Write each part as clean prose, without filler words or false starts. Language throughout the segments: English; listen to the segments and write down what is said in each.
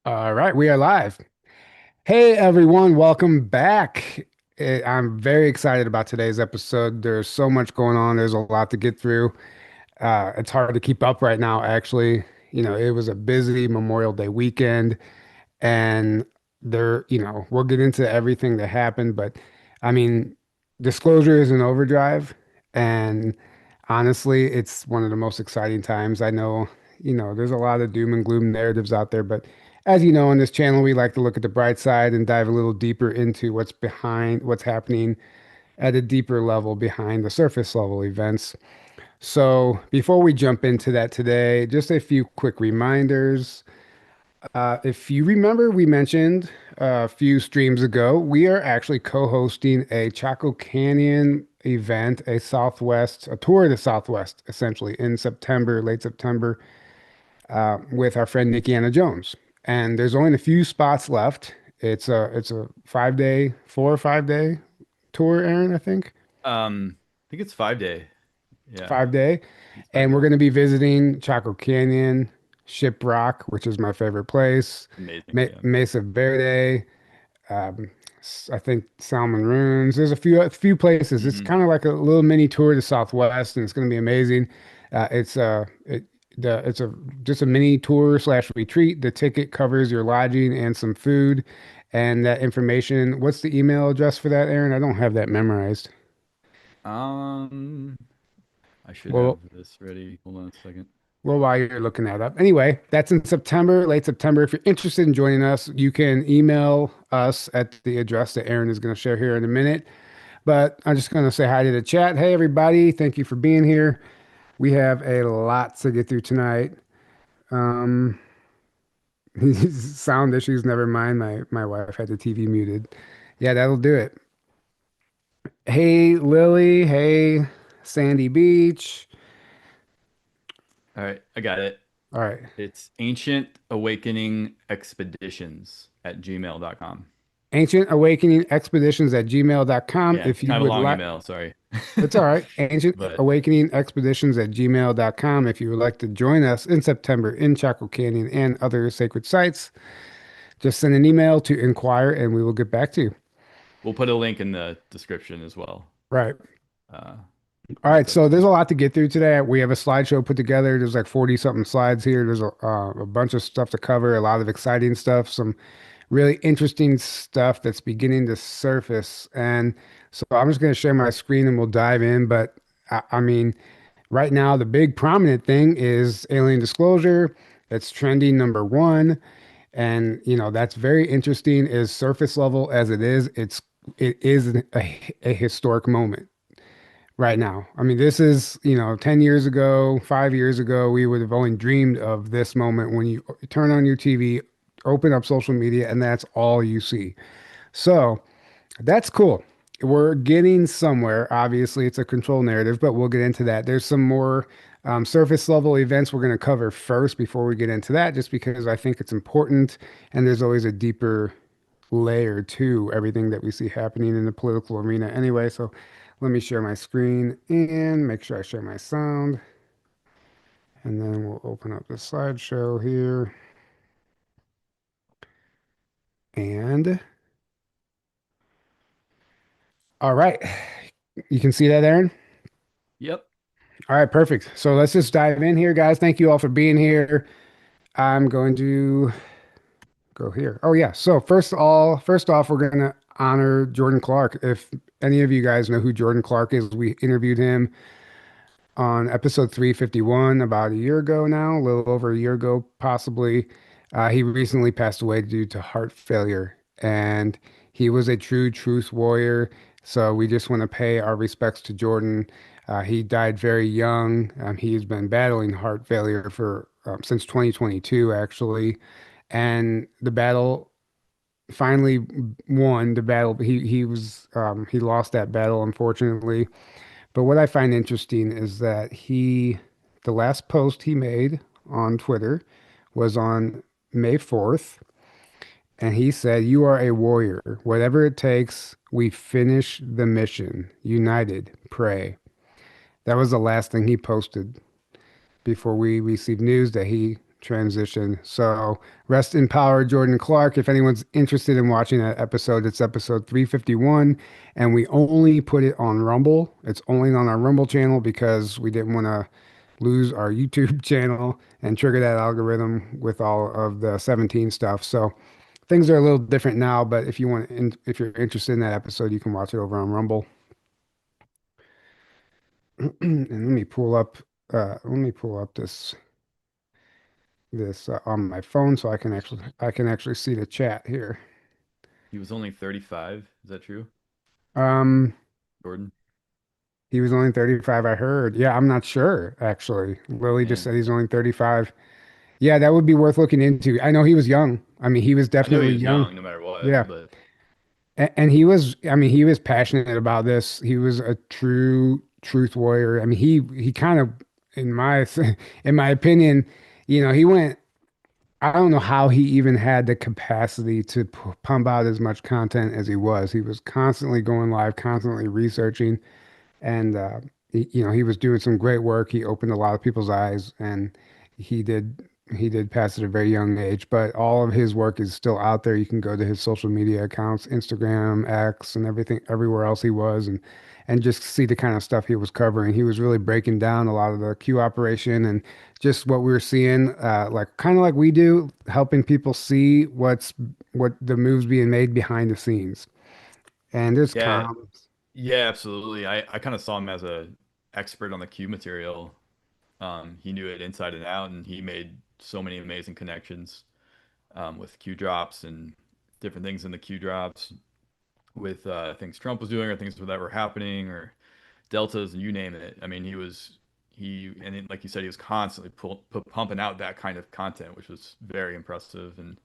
All right, we are live. Hey everyone, welcome back. I'm very excited about today's episode. There's so much going on. There's a lot to get through. It's hard to keep up right now, actually. It was a busy Memorial Day weekend, and we'll get into everything that happened, but I mean, disclosure is an overdrive, and honestly, it's one of the most exciting times. I know, there's a lot of doom and gloom narratives out there, but as you know, on this channel, we like to look at the bright side and dive a little deeper into what's happening at a deeper level behind the surface level events. So, before we jump into that today, just a few quick reminders. If you remember, we mentioned a few streams ago, we are actually co-hosting a Chaco Canyon event, a tour of the Southwest, essentially in September, late September, with our friend Nikki Anna Jones. And there's only a few spots left. It's a 5 day, 4 or 5 day tour, Aaron, I think. I think it's 5 day. Yeah, 5 day. it's five And we're day. going to be visiting Chaco Canyon, Shiprock, which is my favorite place, Amazing. Yeah. Mesa Verde, um, I think Salmon Ruins. There's a few places. It's hmm kind of like a little mini tour to Southwest, and it's going to be amazing. It's a just a mini tour slash retreat. The ticket covers your lodging and some food, and that information. What's the email address for that, Aaron? I don't have that memorized. Um, I should have Well, this ready. Hold on a second. Well, while you're looking that up. Anyway, that's in September, late September. If you're interested in joining us, you can email us at the address that Aaron is going to share here in a minute. But I'm just going to say hi to the chat. Hey, everybody. Thank you for being here. We have a lot to get through tonight. Um, sound issues, never mind. My wife had the TV muted. Yeah, that'll do it. Hey, Lily. Hey, Sandy Beach. All right, I got it. All right. It's Ancient Awakening Expeditions at gmail.com. Ancient Awakening Expeditions at gmail.com. Yeah, If you kind of a would long like, email. Sorry, It's all right. Ancient but Awakening Expeditions at gmail.com. If you would like to join us in September in Chaco Canyon and other sacred sites, just send an email to inquire and we will get back to you. we'll put a link in the description as well. Right. Uh, All right. so So there's a lot to get through today. We have a slideshow put together. There's like 40 something slides here. There's a bunch of stuff to cover, a lot of exciting stuff, some really interesting stuff that's beginning to surface. And so I'm just going to share my screen and we'll dive in. But I mean, right now, the big prominent thing is alien disclosure. That's trending number one. And that's very interesting. Is surface level as it is a historic moment right now. I mean, this is, 10 years ago, 5 years ago, we would have only dreamed of this moment when you turn on your TV, open up social media, and that's all you see. So that's cool. We're getting somewhere. Obviously, it's a control narrative, but we'll get into that. There's some more surface level events we're going to cover first before we get into that, just because I think it's important. And there's always a deeper layer to everything that we see happening in the political arena anyway. So let me share my screen and make sure I share my sound. And then we'll open up the slideshow here. And all right. You can see that, Aaron? yep. All right, perfect. So let's just dive in here, guys. Thank you all for being here. I'm going to go here. Oh yeah. So first off, we're gonna honor Jordan Clark. If any of you guys know who Jordan Clark is, we interviewed him on episode 351 about a year ago now, a little over a year ago, possibly. He recently passed away due to heart failure, and he was a true truth warrior. So we just want to pay our respects to Jordan. He died very young. He's been battling heart failure for since 2022, actually, and the battle finally won. The battle he lost that battle, unfortunately. But what I find interesting is that the last post he made on Twitter was on May 4th, and he said, "You are a warrior. Whatever it takes, we finish the mission. United, pray." That was the last thing he posted before we received news that he transition. So rest in power, Jordan Clark. If anyone's interested in watching that episode, it's episode 351, and we only put it on Rumble. It's only on our Rumble channel because we didn't want to lose our YouTube channel and trigger that algorithm with all of the 17 stuff. So things are a little different now, but if you're interested in that episode, you can watch it over on Rumble. And let me pull up this on my phone so I can actually see the chat here. He was only 35. Is that true, Um, Jordan? he was only 35, I heard. Yeah, I'm not sure actually. Lily just Man, said he's only 35. Yeah, that would be worth looking into. I know he was young. I mean, he was I knew he definitely was young. young no matter what, Yeah. but And he was, I mean, he was passionate about this. He was a true truth warrior. I mean, he kind of, in my in my opinion, he went. I don't know how he even had the capacity to pump out as much content as he was. He was constantly going live, constantly researching, and he was doing some great work. He opened a lot of people's eyes, and he did he did pass at a very young age. But all of his work is still out there. You can go to his social media accounts, Instagram, X, and everything, everywhere else he was, and just see the kind of stuff he was covering. He was really breaking down a lot of the Q operation and just what we were seeing, like kind of like we do, helping people see what the moves being made behind the scenes. And there's yeah, comms. yeah, absolutely. I kind of saw him as a expert on the Q material. He knew it inside and out, and he made so many amazing connections with Q drops and different things in the Q drops with things Trump was doing or things that were happening or deltas and you name it. I mean, like you said, he was constantly pumping out that kind of content, which was very impressive and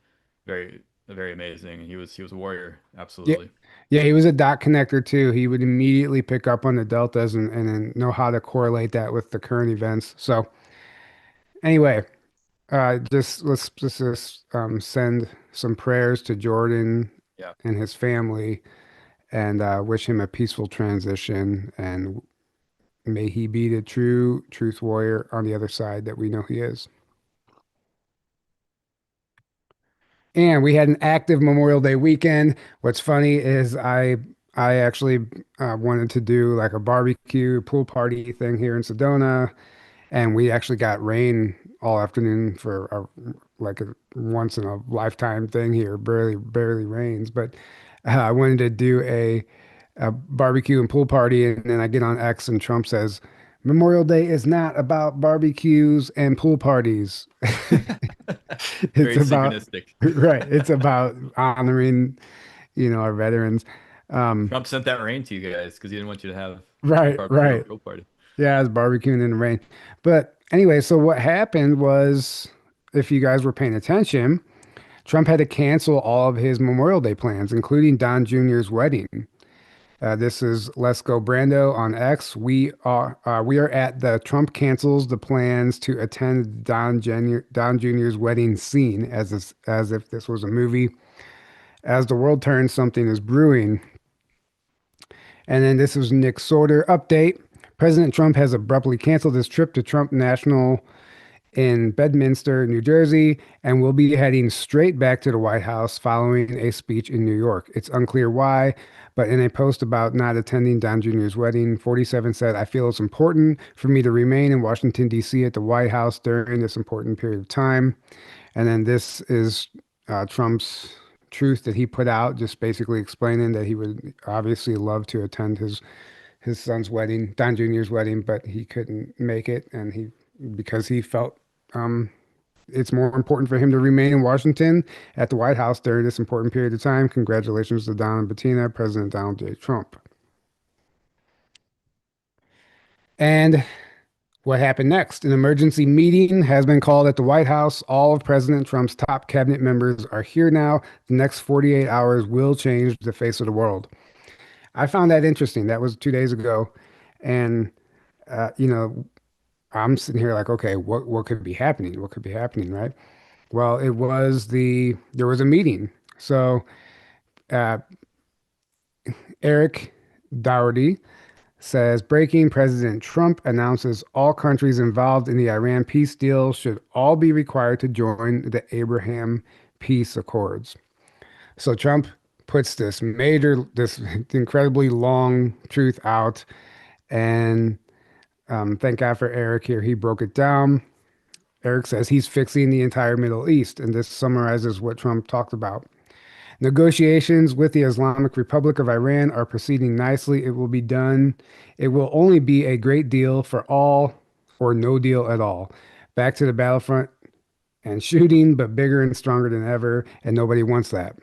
very amazing. And he was a warrior, Yeah, absolutely. yeah, he was a dot connector too. He would immediately pick up on the deltas and then know how to correlate that with the current events. So anyway, just let's just send some prayers to Jordan Yeah. and his family and wish him a peaceful transition. And may he be the true truth warrior on the other side that we know he is. And we had an active Memorial Day weekend. What's funny is I actually wanted to do like a barbecue pool party thing here in Sedona, and we actually got rain all afternoon for like a once in a lifetime thing here. Barely rains, but I wanted to do a barbecue and pool party, and then I get on X and Trump says Memorial Day is not about barbecues and pool parties. It's Very about synchronistic. right. It's about honoring, our veterans. Um, Trump sent that rain to you guys because he didn't want you to have a right, barbecue or right. grill party. Yeah, I was barbecuing in the rain. But anyway, so what happened was, if you guys were paying attention, Trump had to cancel all of his Memorial Day plans, including Don Jr.'s wedding. This is Let's Go Brando on X. We are at the Trump cancels the plans to attend Don Jr.'s wedding scene as if this was a movie. As the world turns, something is brewing. And then this was Nick Sorter update. President Trump has abruptly canceled his trip to Trump National in Bedminster, New Jersey, and will be heading straight back to the White House following a speech in New York. It's unclear why, but in a post about not attending Don Jr.'s wedding, 47 said, I feel it's important for me to remain in Washington, D.C. at the White House during this important period of time. And then this is Trump's truth that he put out, just basically explaining that he would obviously love to attend his son's wedding, Don Jr.'s wedding, but he couldn't make it, and he because he felt um, it's more important for him to remain in Washington at the White House during this important period of time. Congratulations to Don and Bettina, President Donald J. Trump. And what happened next? An emergency meeting has been called at the White House. All of President Trump's top cabinet members are here now. The next 48 hours will change the face of the world. I found that interesting. That was 2 days ago. And, uh, you know, I'm sitting here like, okay, what could be happening? What could be happening, right? Well, there was a meeting. So, uh, Eric Dougherty, says breaking President Trump announces all countries involved in the Iran peace deal should all be required to join the Abraham peace accords. So Trump puts this incredibly long truth out, and thank God for Eric here. He broke it down. Eric says he's fixing the entire Middle East, and this summarizes what Trump talked about. Negotiations with the Islamic Republic of Iran are proceeding nicely. It will be done. It will only be a great deal for all or no deal at all. Back to the battlefront and shooting, but bigger and stronger than ever, and nobody wants that.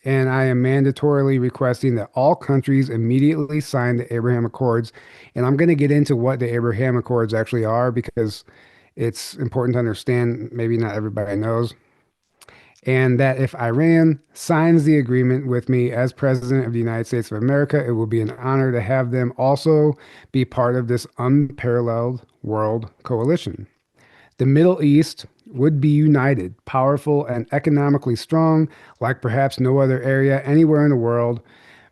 And I am mandatorily requesting that all countries immediately sign the Abraham Accords. And I'm going to get into what the Abraham Accords actually are because it's important to understand. Maybe not everybody knows. And that if Iran signs the agreement with me as President of the United States of America, it will be an honor to have them also be part of this unparalleled world coalition. The Middle East would be united, powerful, and economically strong, like perhaps no other area anywhere in the world.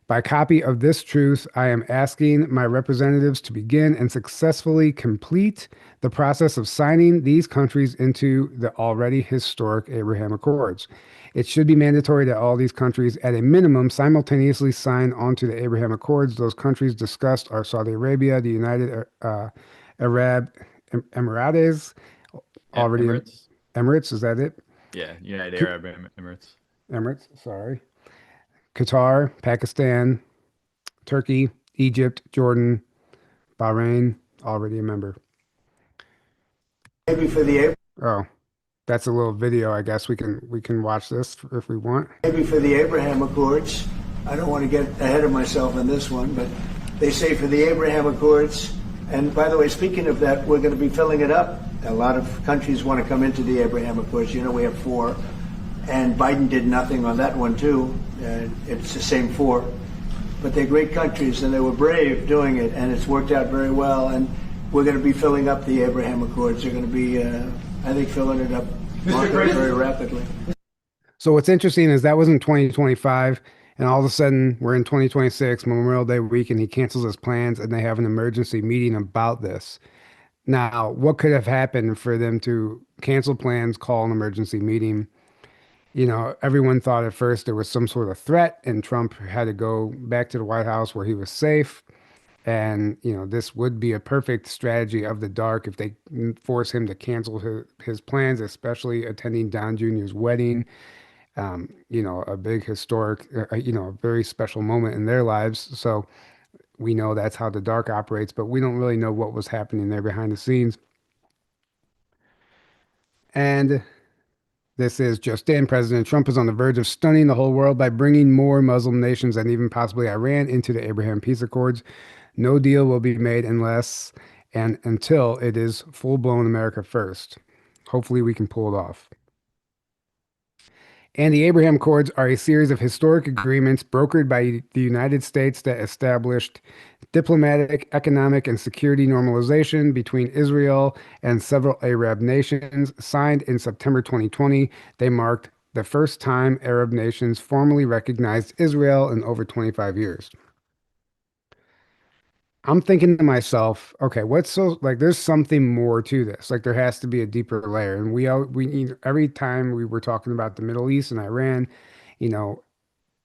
By copy of this truth, I am asking my representatives to begin and successfully complete the process of signing these countries into the already historic Abraham Accords. It should be mandatory that all these countries, at a minimum, simultaneously sign onto the Abraham Accords. Those countries discussed are Saudi Arabia, the United Arab Emirates, already Emirates. Emirates, is that it? Yeah, United Q- Arab Emirates. Emirates, sorry. Qatar, Pakistan, Turkey, Egypt, Jordan, Bahrain, already a member. Maybe for the Oh, that's a little video. I guess we can watch this if we want. maybe for the Abraham Accords. I don't want to get ahead of myself on this one, but they say for the Abraham Accords. And by the way, speaking of that, we're going to be filling it up. A lot of countries want to come into the Abraham Accords. You know, we have four, and Biden did nothing on that one too. It's the same four, but they're great countries, and they were brave doing it, and it's worked out very well. And we're going to be filling up the Abraham Accords. They're going to be, I think, filling it up very rapidly. So what's interesting is that was in 2025, and all of a sudden we're in 2026, Memorial Day week, and he cancels his plans, and they have an emergency meeting about this. Now, what could have happened for them to cancel plans, call an emergency meeting? Everyone thought at first there was some sort of threat, and Trump had to go back to the White House where he was safe. And, this would be a perfect strategy of the dark if they force him to cancel his plans, especially attending Don Jr.'s wedding. A big historic, a very special moment in their lives. So we know that's how the dark operates, but we don't really know what was happening there behind the scenes. And this is just in. President Trump is on the verge of stunning the whole world by bringing more Muslim nations and even possibly Iran into the Abraham Peace Accords. No deal will be made unless and until it is full-blown America first. Hopefully, we can pull it off. And the Abraham Accords are a series of historic agreements brokered by the United States that established diplomatic, economic, and security normalization between Israel and several Arab nations. Signed in September 2020, they marked the first time Arab nations formally recognized Israel in over 25 years. I'm thinking to myself, okay, what's so like? There's something more to this. Like there has to be a deeper layer. And we need every time we were talking about the Middle East and Iran, you know,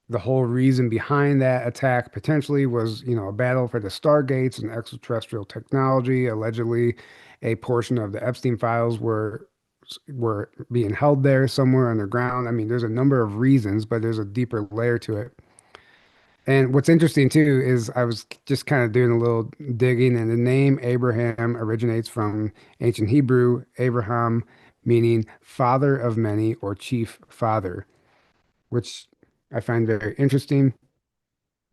the whole reason behind that attack potentially was, a battle for the Stargates and extraterrestrial technology. Allegedly, a portion of the Epstein files were being held there somewhere underground. I mean, there's a number of reasons, but there's a deeper layer to it. And what's interesting too is I was just kind of doing a little digging, and the name Abraham originates from ancient Hebrew, Abraham, meaning father of many or chief father, which I find very interesting.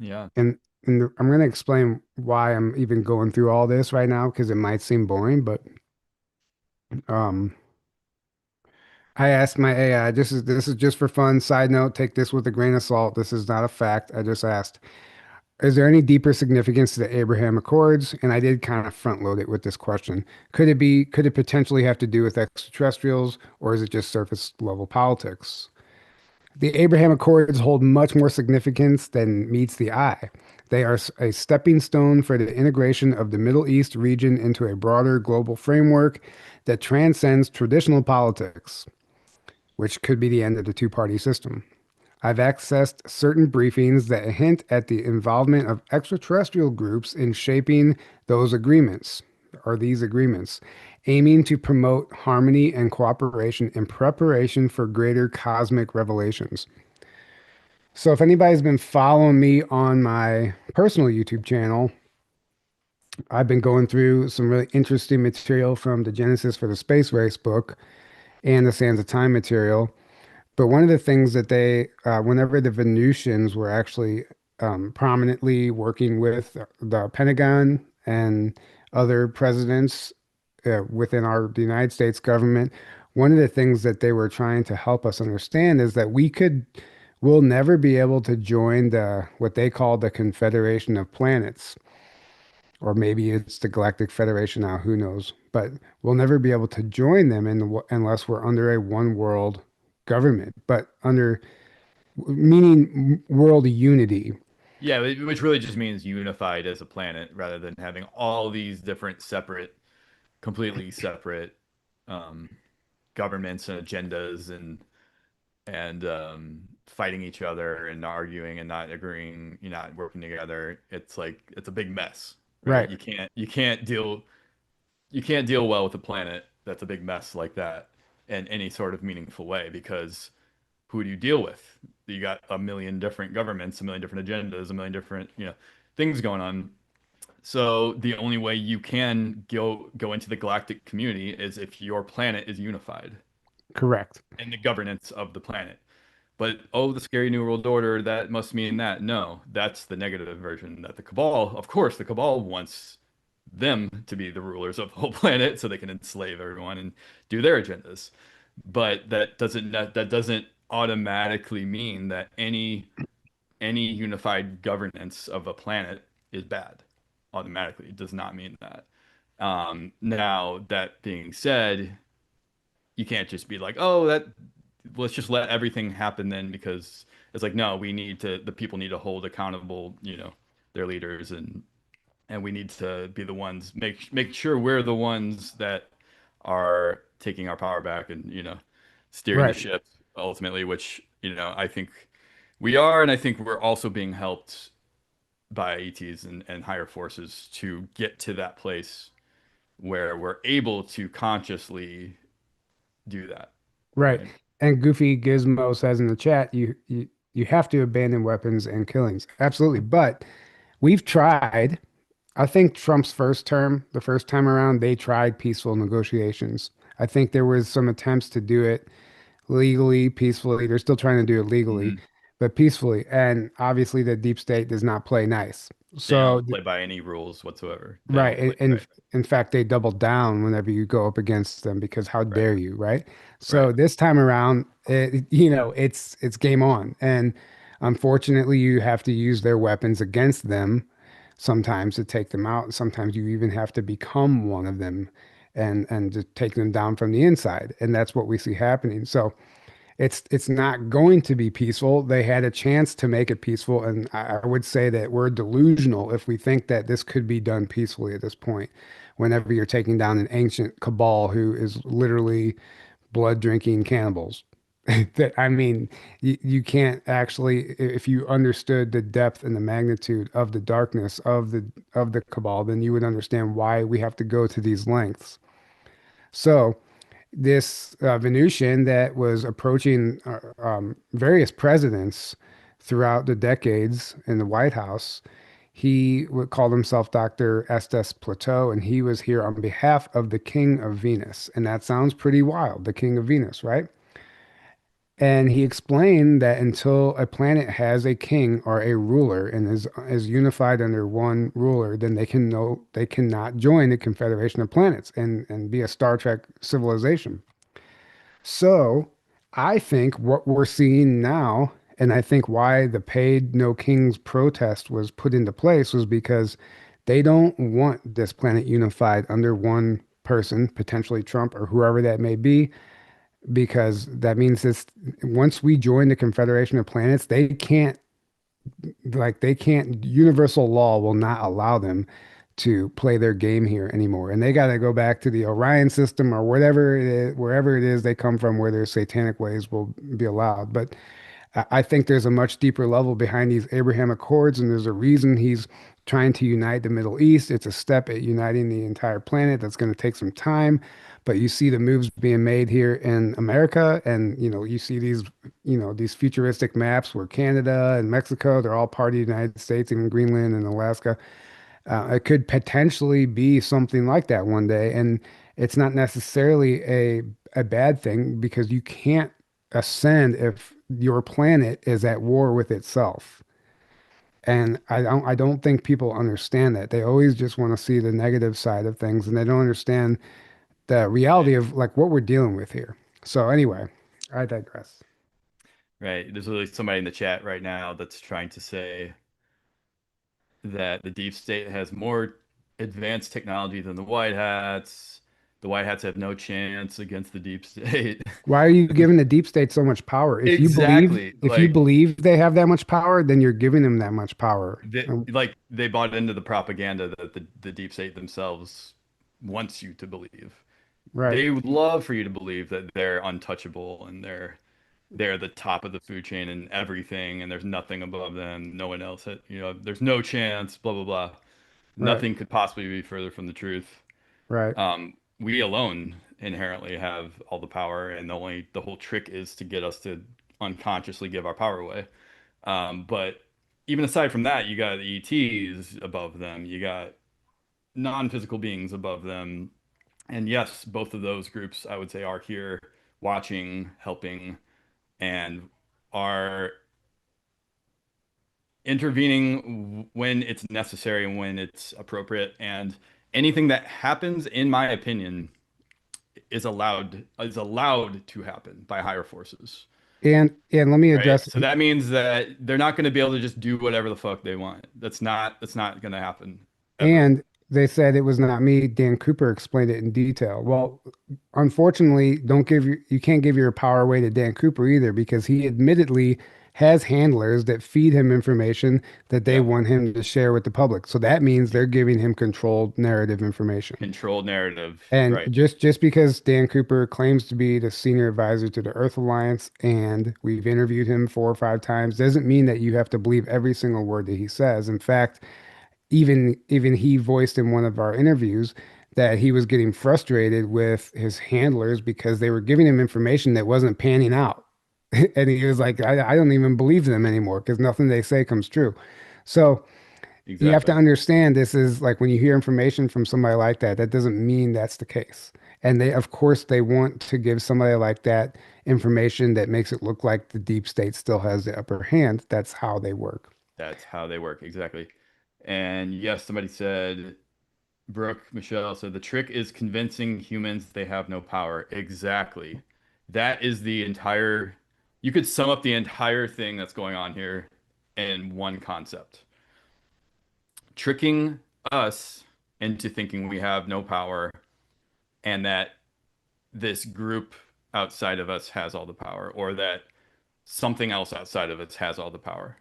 Yeah. And I'm going to explain why I'm even going through all this right now because it might seem boring, but um, I asked my AI, this is just for fun. Side note, take this with a grain of salt. This is not a fact. I just asked. Is there any deeper significance to the Abraham Accords? And I did kind of front load it with this question. Could it potentially have to do with extraterrestrials, or is it just surface level politics? The Abraham Accords hold much more significance than meets the eye. They are a stepping stone for the integration of the Middle East region into a broader global framework that transcends traditional politics, which could be the end of the two-party system. I've accessed certain briefings that hint at the involvement of extraterrestrial groups in shaping those agreements or these agreements, aiming to promote harmony and cooperation in preparation for greater cosmic revelations. So, if anybody's been following me on my personal YouTube channel, I've been going through some really interesting material from the Genesis for the Space Race book and the Sands of Time material. But one of the things that whenever the Venusians were actually prominently working with the Pentagon and other presidents within the United States government, one of the things that they were trying to help us understand is that we'll never be able to join what they call the Confederation of Planets, or maybe it's the Galactic Federation now, who knows? But we'll never be able to join them unless we're under a one world government, but meaning world unity. Yeah, which really just means unified as a planet rather than having all these different separate, completely separate um, governments and agendas and fighting each other and arguing and not agreeing, you're not working together. It's like it's a big mess, right? Right, You can't deal well with a planet that's a big mess like that in any sort of meaningful way because who do you deal with? You got a million different governments, a million different agendas, a million different, things going on. So the only way you can go into the galactic community is if your planet is unified correct. in the governance of the planet. But oh, the scary New World Order, that must mean that. No, that's the negative version. That the Cabal, of course, the Cabal wants them to be the rulers of the whole planet so they can enslave everyone and do their agendas. But that doesn't automatically mean that any unified governance of a planet is bad. Automatically, it does not mean that. Now, that being said, you can't just be like, oh, that let's just let everything happen then because it's like, no, the people need to hold accountable, their leaders and we need to be the ones make sure we're the ones that are taking our power back and, steering the Right, ship ultimately, which, I think we are, and I think we're also being helped by ETs and higher forces to get to that place where we're able to consciously do that, right. right? And Goofy Gizmo says in the chat, you have to abandon weapons and killings. Absolutely. But we've tried. I think Trump's first term, the first time around, they tried peaceful negotiations. I think there was some attempts to do it legally, peacefully. They're still trying to do it legally, Mhm. but peacefully. And obviously, the deep state does not play nice. They So, don't play by any rules whatsoever. They right. don't play right. In fact, they double down whenever you go up against them because how Right. dare you, right? So Right. this time around, it's game on. And unfortunately, you have to use their weapons against them sometimes to take them out. Sometimes you even have to become one of them and to take them down from the inside. And that's what we see happening. So it's not going to be peaceful. They had a chance to make it peaceful, and I would say that we're delusional if we think that this could be done peacefully at this point. Whenever you're taking down an ancient cabal who is literally blood drinking cannibals. That I mean, you can't actually, if you understood the depth and the magnitude of the darkness of the cabal, then you would understand why we have to go to these lengths. So this Venusian that was approaching various presidents throughout the decades in the White House. He would call himself Dr. Estes Plateau, and he was here on behalf of the King of Venus. And that sounds pretty wild, the King of Venus, right? And he explained that until a planet has a king or a ruler and is unified under one ruler, then they cannot join the Confederation of Planets and be a Star Trek civilization. So I think what we're seeing now, and I think why the paid no kings protest was put into place was because they don't want this planet unified under one person, potentially Trump or whoever that may be, because that means this once we join the Confederation of Planets, they can't like they can't, universal law will not allow them to play their game here anymore. And they got to go back to the Orion system or whatever it is, wherever it is they come from, where their satanic ways will be allowed. But I think there's a much deeper level behind these Abraham Accords, and there's a reason he's trying to unite the Middle East. It's a step at uniting the entire planet that's going to take some time. But you see the moves being made here in America, and you see these futuristic maps where Canada and Mexico, they're all part of the United States, even Greenland and Alaska. It could potentially be something like that one day, and it's not necessarily a bad thing because you can't ascend if your planet is at war with itself. And I don't think people understand that. They always just want to see the negative side of things, and they don't understand the reality Right. of like what we're dealing with here. So anyway, I digress. Right. There's literally somebody in the chat right now that's trying to say that the deep state has more advanced technology than the white hats. The white hats have no chance against the deep state. Why are you giving the deep state so much power? Exactly. If you believe they have that much power, then you're giving them that much power. They bought into the propaganda that the deep state themselves wants you to believe. Right, They would love for you to believe that they're untouchable and they're the top of the food chain and everything, and there's nothing above them. No one else, there's no chance. Blah blah blah. right, Nothing could possibly be further from the truth. right. We alone inherently have all the power, and the whole trick is to get us to unconsciously give our power away. But even aside from that, you got ETs above them, you got non-physical beings above them, and yes, both of those groups I would say are here, watching, helping, and are intervening when it's necessary and when it's appropriate. And anything that happens, in my opinion, is allowed to happen by higher forces, And let me right? address So that means that they're not going to be able to just do whatever the fuck they want. That's not going to happen ever. and they said it was not me. Dan Cooper explained it in detail. Well, unfortunately, don't give you can't give your power away to Dan Cooper either because he admittedly has handlers that feed him information that they Yeah. want him to share with the public. So that means they're giving him controlled narrative information. Controlled narrative, And right? just because Dan Cooper claims to be the senior advisor to the Earth Alliance and we've interviewed him 4 or 5 times doesn't mean that you have to believe every single word that he says. In fact, even he voiced in one of our interviews that he was getting frustrated with his handlers because they were giving him information that wasn't panning out. And he was like, I don't even believe them anymore because nothing they say comes true. So you have to Exactly. understand this is like when you hear information from somebody like that, that doesn't mean that's the case. And they, of course, they want to give somebody like that information that makes it look like the deep state still has the upper hand. That's how they work. That's how they work, exactly. And yes, somebody said, Brooke Michelle said, the trick is convincing humans they have no power. Exactly. That is the entire, you could sum up the entire thing that's going on here in one concept. Tricking us into thinking we have no power and that this group outside of us has all the power, or that something else outside of us has all the power.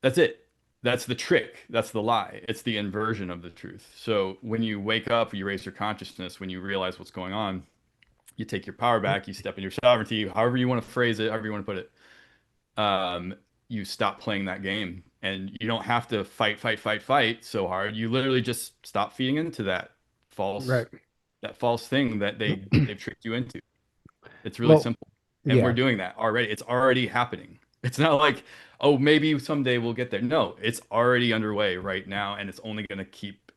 That's it. That's the trick. That's the lie. It's the inversion of the truth. So when you wake up, you raise your consciousness, when you realize what's going on, you take your power back, you step in your sovereignty, however you want to phrase it, however you want to put it. You stop playing that game, and you don't have to fight so hard. You literally just stop feeding into false Right. that false thing that they've tricked you into. It's really Well, simple. And we're yeah, doing that already. It's already happening. It's not like, oh, maybe someday we'll get there. No, it's already underway right now, and it's only going to keep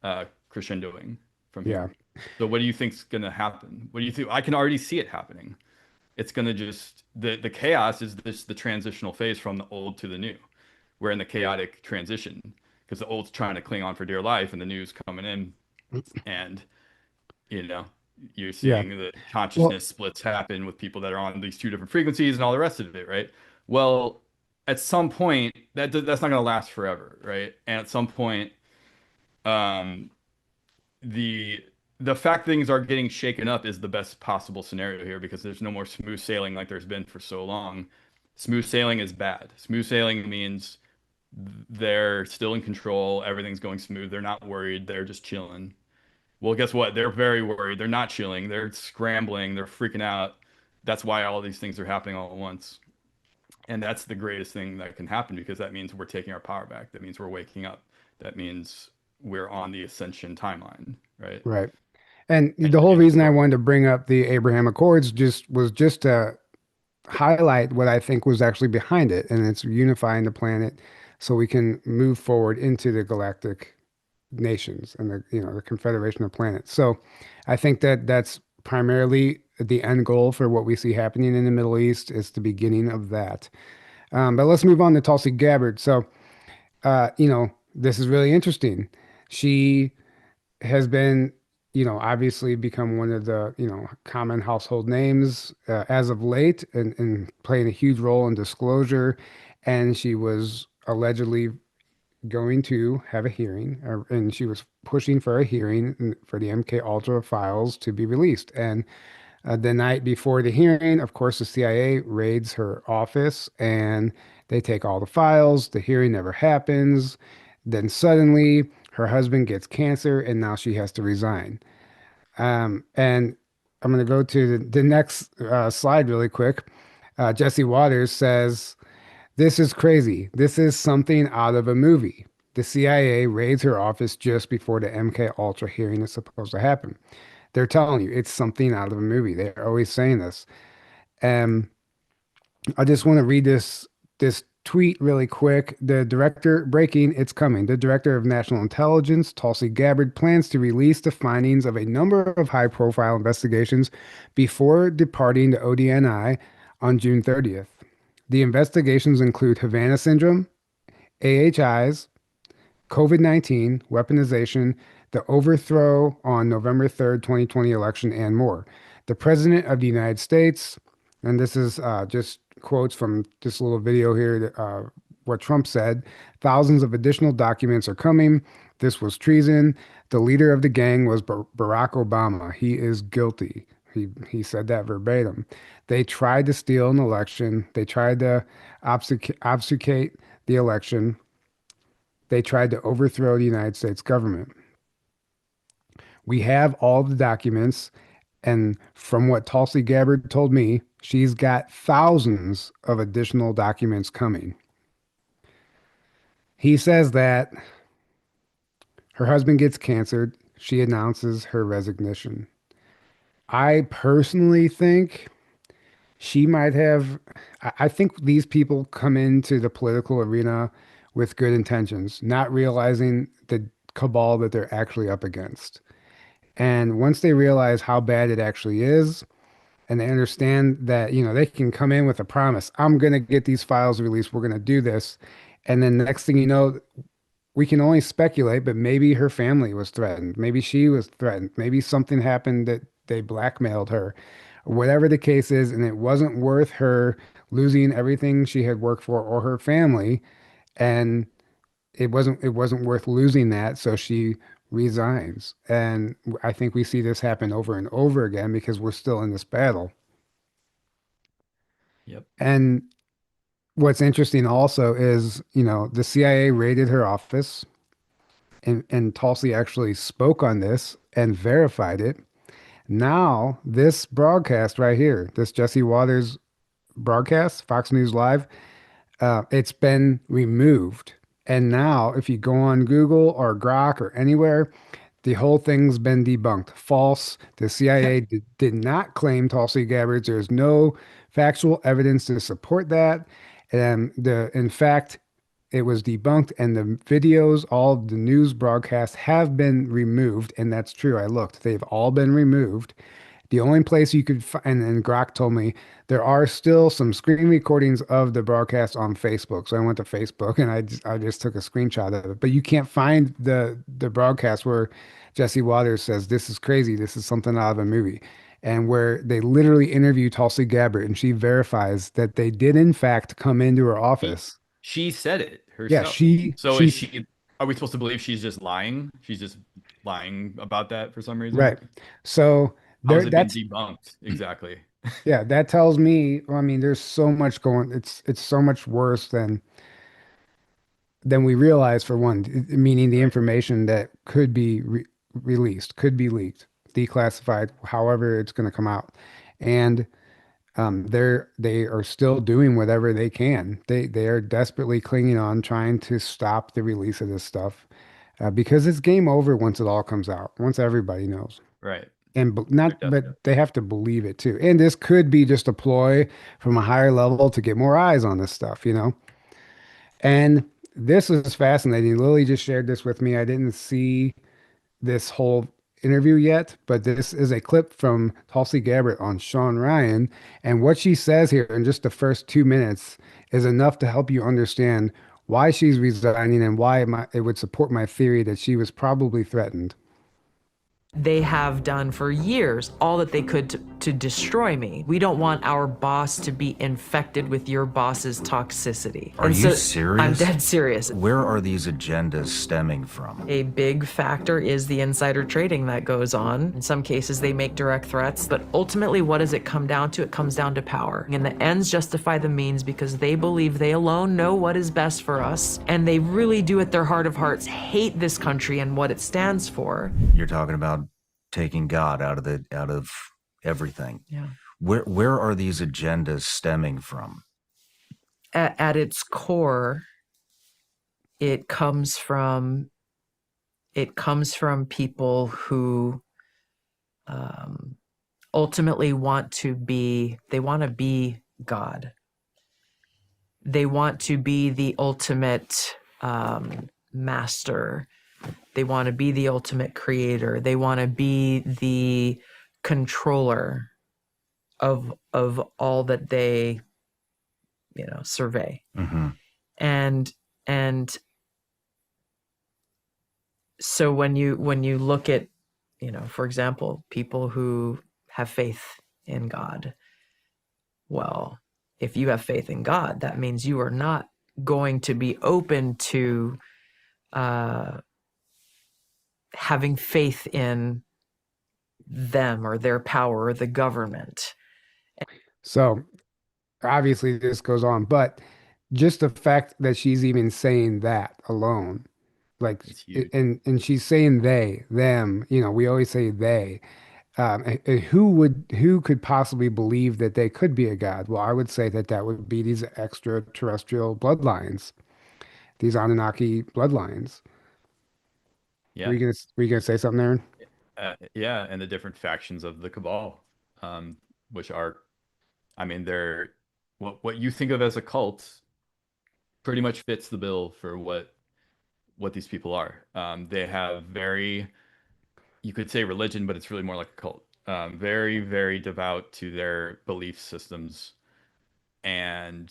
crescendoing from yeah, here. So what do you think's going to happen? What do you think? I can already see it happening. It's going to just the chaos is the transitional phase from the old to the new. We're in the chaotic transition because the old's trying to cling on for dear life, and the new's coming in, and you know, you're yeah. seeing the Well, consciousness splits happen with people that are on these two different frequencies and all the rest of it, right? Well, at some point, that's not going to last forever, right? And at some point, um, the the fact things are getting shaken up is the best possible scenario here because there's no more smooth sailing like there's been for so long. Smooth sailing is bad. Smooth sailing means they're still in control, everything's going smooth, they're not worried, they're just chilling. Well, guess what? They're very worried. They're not chilling. They're scrambling. They're freaking out. That's why all these things are happening all at once. And that's the greatest thing that can happen because that means we're taking our power back. That means we're waking up. That means we're on the ascension timeline, right? Right. And And the whole change reason the I world. wanted to bring up the Abraham Accords just to highlight what I think was actually behind it, and it's unifying the planet so we can move forward into the galactic nations and the Confederation of Planets. So I think that that's primarily the end goal for what we see happening in the Middle East is the beginning of that. But let's move on to Tulsi Gabbard. So this is really interesting. She has been, obviously become one of the, common household names as of late and playing a huge role in disclosure. And she was allegedly going to have a hearing, and she was pushing for a hearing for the MK Ultra files to be released. And the night before the hearing, of course, the CIA raids her office and they take all the files. The hearing never happens. Then suddenly, her husband gets cancer and now she has to resign. And I'm going to go to the next slide really quick. Jesse Waters says, "This is crazy. This is something out of a movie. The CIA raids her office just before the MK Ultra hearing is supposed to happen." They're telling you it's something out of a movie. They're always saying this. And I just want to read this tweet really quick. The director breaking, it's coming. The director of national intelligence, Tulsi Gabbard, plans to release the findings of a number of high-profile investigations before departing the ODNI on June 30th. The investigations include Havana syndrome, AHIs, COVID-19, weaponization, the overthrow on November 3rd, 2020 election, and more. The President of the United States, and this is just quotes from this little video here, what Trump said, thousands of additional documents are coming. This was treason. The leader of the gang was Barack Obama. He is guilty. He said that verbatim. They tried to steal an election. They tried to obfuscate the election. They tried to overthrow the United States government. We have all the documents, and from what Tulsi Gabbard told me, she's got thousands of additional documents coming. He says that her husband gets cancer. She announces her resignation. I personally think she might have, I think these people come into the political arena with good intentions, not realizing the cabal that they're actually up against. And once they realize how bad it actually is, and they understand that, they can come in with a promise, I'm going to get these files released, we're going to do this. And then the next thing you know, we can only speculate, but maybe her family was threatened. Maybe she was threatened. Maybe something happened that they blackmailed her, whatever the case is. And it wasn't worth her losing everything she had worked for or her family. And it wasn't worth losing that. So she resigns. And I think we see this happen over and over again because we're still in this battle. Yep. And what's interesting also is, the CIA raided her office and Tulsi actually spoke on this and verified it. Now, this broadcast right here, this Jesse Waters broadcast, Fox News Live, it's been removed. And now, if you go on Google or Grok or anywhere, the whole thing's been debunked. False. The CIA did not claim Tulsi Gabbard. There's no factual evidence to support that. And in fact, it was debunked, and the videos, all the news broadcasts have been removed. And that's true. I looked. They've all been removed. The only place you could find, and Grok told me there are still some screen recordings of the broadcast on Facebook. So I went to Facebook and I just took a screenshot of it. But you can't find the broadcast where Jesse Waters says this is crazy, this is something out of a movie, and where they literally interview Tulsi Gabbard and she verifies that they did in fact come into her She, office. she said it Yeah, herself. she So is she's she, are we supposed to believe she's just lying? She's just lying about that for some reason? right. So How there is it being that's debunked? Exactly. Yeah, that tells me, I mean, there's so much going, it's so much worse than we realize for one, meaning the Right. information that could be released, could be leaked, declassified, however it's going to come out. And they are still doing whatever they can. They are desperately clinging on, trying to stop the release of this stuff because it's game over once it all comes out, once everybody knows. Right. And They're not, but desperate. they have to believe it too. And this could be just a ploy from a higher level to get more eyes on this stuff, you know? And this is fascinating. Lily just shared this with me. I didn't see this whole interview yet, but this is a clip from Tulsi Gabbard on Sean Ryan. And what she says here in just the first 2 minutes is enough to help you understand why she's resigning and why it would support my theory that she was probably threatened. They have done for years all that they could to destroy me. We don't want our boss to be infected with your boss's toxicity. Are you serious? I'm dead serious. Where are these agendas stemming from? A big factor is the insider trading that goes on. In some cases, they make direct threats, but ultimately, what does it come down to? It comes down to power. And the ends justify the means because they believe they alone know what is best for us. And they really do, at their heart of hearts, hate this country and what it stands for. You're talking about taking God out of everything. Yeah. Where are these agendas stemming from? At its core, it comes from people who ultimately want to be God. They want to be the ultimate master. They want to be the ultimate creator. They want to be the controller of all that they, survey. Mm-hmm. And so when you look at, for example, people who have faith in God, well, if you have faith in God, that means you are not going to be open to having faith in them or their power or the government. So obviously this goes on, but just the fact that she's even saying that alone, like, It's huge. and she's saying they, them, we always say they. And who could possibly believe that they could be a god? Well, I would say that that would be these extraterrestrial bloodlines, these Anunnaki bloodlines. Yeah. Were you gonna say something, Aaron? Yeah, and the different factions of the cabal, which are, I mean, they're what you think of as a cult pretty much fits the bill for what these people are. They have very, you could say religion, but it's really more like a cult. Very, very devout to their belief systems, and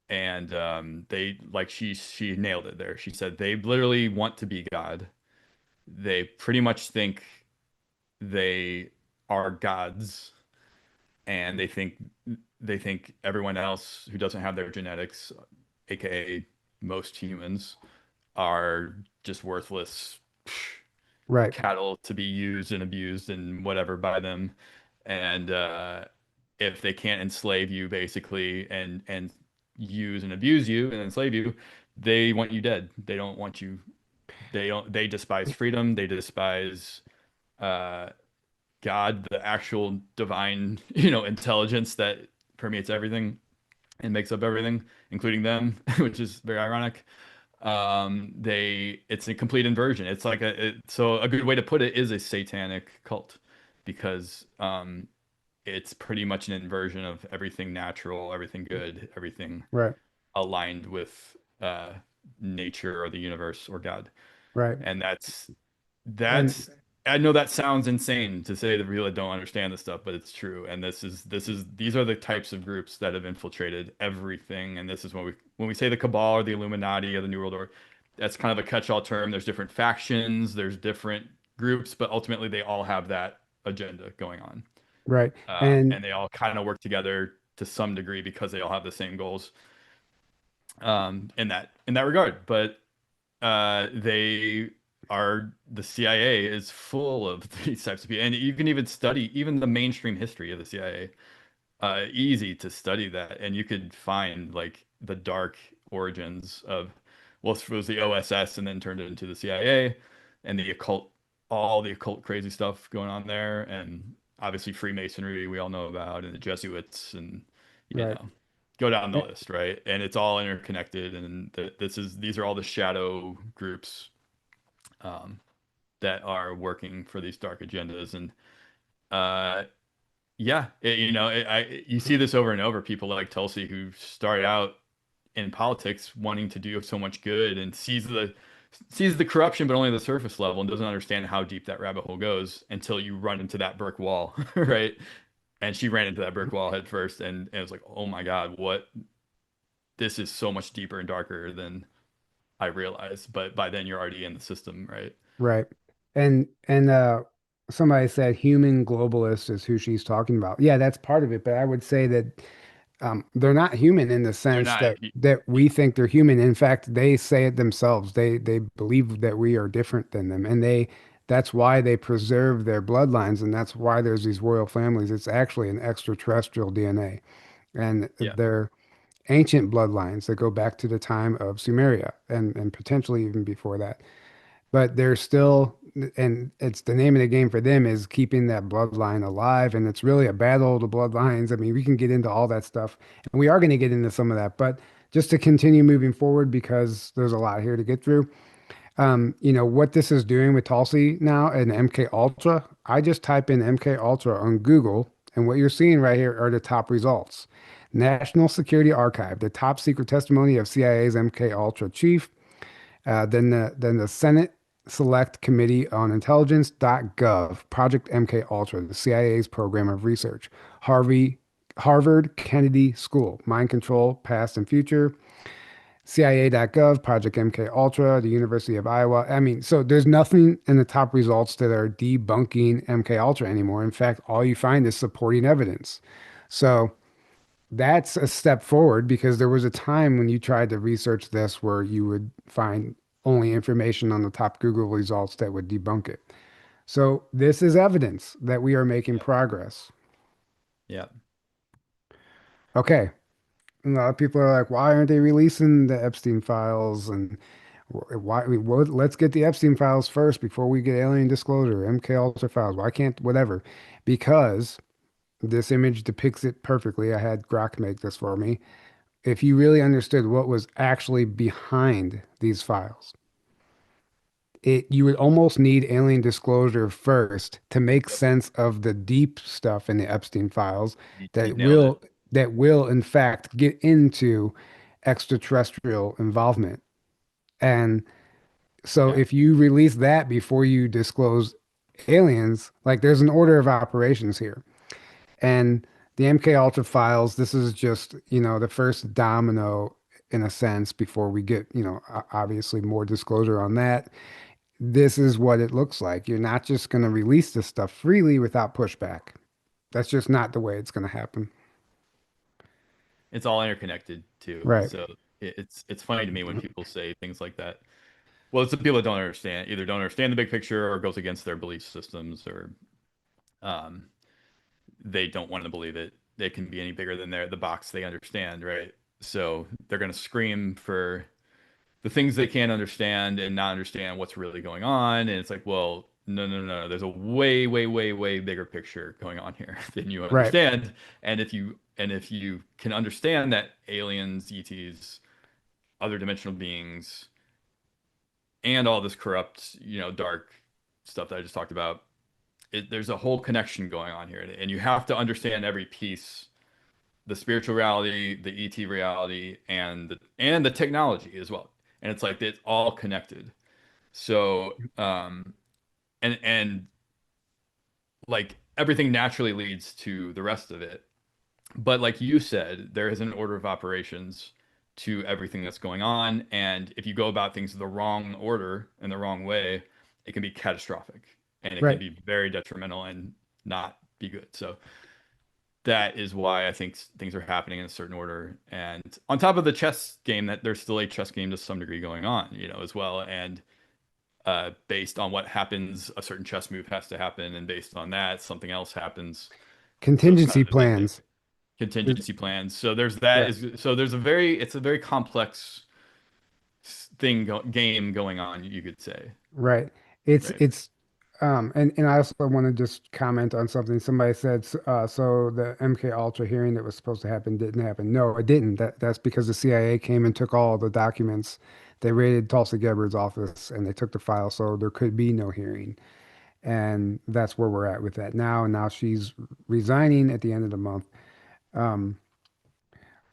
they, like, she nailed it there. She said they literally want to be God. They pretty much think they are gods, and they think everyone else who doesn't have their genetics, aka most humans, are just worthless Right, cattle to be used and abused and whatever by them. And if they can't enslave you basically and use and abuse you and enslave you, they want you dead. They don't want you. They despise freedom. They despise uh, God, the actual divine, intelligence that permeates everything and makes up everything, including them, which is very ironic. It's a complete inversion. It's like so a good way to put it is a satanic cult, because it's pretty much an inversion of everything natural, everything good, everything right, aligned with nature or the universe or God. right. And And that's I know that sounds insane to say to people that don't understand this stuff, but it's true. And these are the types of groups that have infiltrated everything. And this is when we say the cabal or the Illuminati or the New World Order, that's kind of a catch-all term. There's different factions, there's different groups, but ultimately they all have that agenda going on. right. And And they all kind of work together to some degree because they all have the same goals in that regard. But they are the CIA is full of these types of people, and you can even study even the mainstream history of the CIA. Easy to study that, and you could find like the dark origins of, well, it was the OSS and then turned it into the CIA, and the occult, all the occult crazy stuff going on there, and obviously Freemasonry we all know about, and the Jesuits, and you Right. know, go down the list, right? And it's all interconnected, and these are all the shadow groups um, that are working for these dark agendas, and uh, yeah, you see this over and over. People like Tulsi who started out in politics wanting to do so much good and sees the corruption, but only the surface level, and doesn't understand how deep that rabbit hole goes until you run into that brick wall, right? And she ran into that brick wall head first, and it was like, oh my God, what? This is so much deeper and darker than I realized. But by then, you're already in the system, right? Right. And somebody said human globalist is who she's talking about. Yeah, that's part of it, but I would say that they're not human in the They're sense not. that we think they're human. In fact, they say it themselves. They believe that we are different than them, and that's why they preserve their bloodlines, and that's why there's these royal families. It's actually an extraterrestrial DNA, and Yeah, they're ancient bloodlines that go back to the time of Sumeria and potentially even before that. But they're still, and it's the name of the game for them is keeping that bloodline alive. And it's really a battle of the bloodlines. I mean, we can get into all that stuff, and we are going to get into some of that. But just to continue moving forward, because there's a lot here to get through. What this is doing with Tulsi now and MK Ultra. I just type in MK Ultra on Google, and what you're seeing right here are the top results. National Security Archive, the top secret testimony of CIA's MK Ultra chief, then the Senate Select Committee on Intelligence.gov, Project MK Ultra, the CIA's program of research, Harvard Kennedy School, Mind Control, Past and Future, CIA.gov, Project MK Ultra, the University of Iowa. I mean, so there's nothing in the top results that are debunking MK Ultra anymore. In fact, all you find is supporting evidence. So that's a step forward because there was a time when you tried to research this where you would find only information on the top Google results that would debunk it. So this is evidence that we are making yeah, progress. yeah. Okay. A lot of people are like, why aren't they releasing the Epstein files? And why? I mean, let's get the Epstein files first before we get alien disclosure, MK Ultra files. Why can't whatever? Because this image depicts it perfectly. I had Grok make this for me. If you really understood what was actually behind these files, you would almost need alien disclosure first to make Yep. sense of the deep stuff in the Epstein files You that nailed it. will in fact get into extraterrestrial involvement. And so Yeah. if you release that before you disclose aliens, like there's an order of operations here. And the MK Ultra files, this is just, the first domino in a sense before we get, obviously more disclosure on that. This is what it looks like. You're not just going to release this stuff freely without pushback. That's just not the way it's going to happen. It's all interconnected too. Right. So it's funny to me when people say things like that. Well, it's the people that don't understand, either don't understand the big picture or goes against their belief systems, or um, they don't want to believe it. They can be any bigger than the box they understand, right? So they're going to scream for the things they can't understand and not understand what's really going on. And it's like, well, no, no, no, no. There's a way, way, way, way bigger picture going on here than you Right. understand. And if you can understand that aliens, ETs, other dimensional beings, and all this corrupt, dark stuff that I just talked about, there's a whole connection going on here, and you have to understand every piece: the spiritual reality, the ET reality, and the technology as well. And it's like it's all connected. So, and like everything naturally leads to the rest of it. But like you said, there is an order of operations to everything that's going on. And if you go about things the wrong order and the wrong way, it can be catastrophic and it can Right. be very detrimental and not be good. So that is why I think things are happening in a certain order. And on top of the chess game, that there's still a chess game to some degree going on, as well. And based on what happens, a certain chess move has to happen, and based on that, something else happens. So it's kind Contingency of like the plans. contingency plans. So there's that Right. is so there's a very it's a very complex game going on, you could say, Right. right? And I also want to just comment on something somebody said. So the MK Ultra hearing that was supposed to happen didn't happen. No, it didn't. That's because the CIA came and took all the documents. They raided Tulsi Gabbard's office and they took the file, so there could be no hearing. And that's where we're at with that now. And now she's resigning at the end of the month. Um,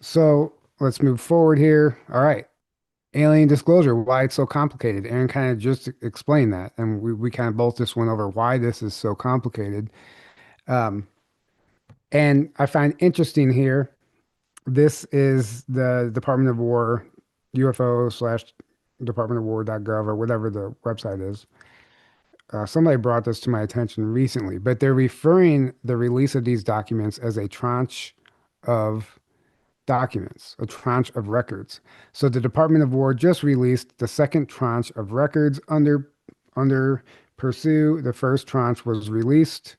so let's move forward here. All right. Alien disclosure, why it's so complicated. Aaron kind of just explained that, and we kind of both just went over why this is so complicated. Um, and I find interesting here, this is the Department of War, UFO slash Department of War.gov or whatever the website is. Somebody brought this to my attention recently, but they're referring the release of these documents as a tranche of documents, a tranche of records. So the Department of War just released the second tranche of records under Pursue. The first tranche was released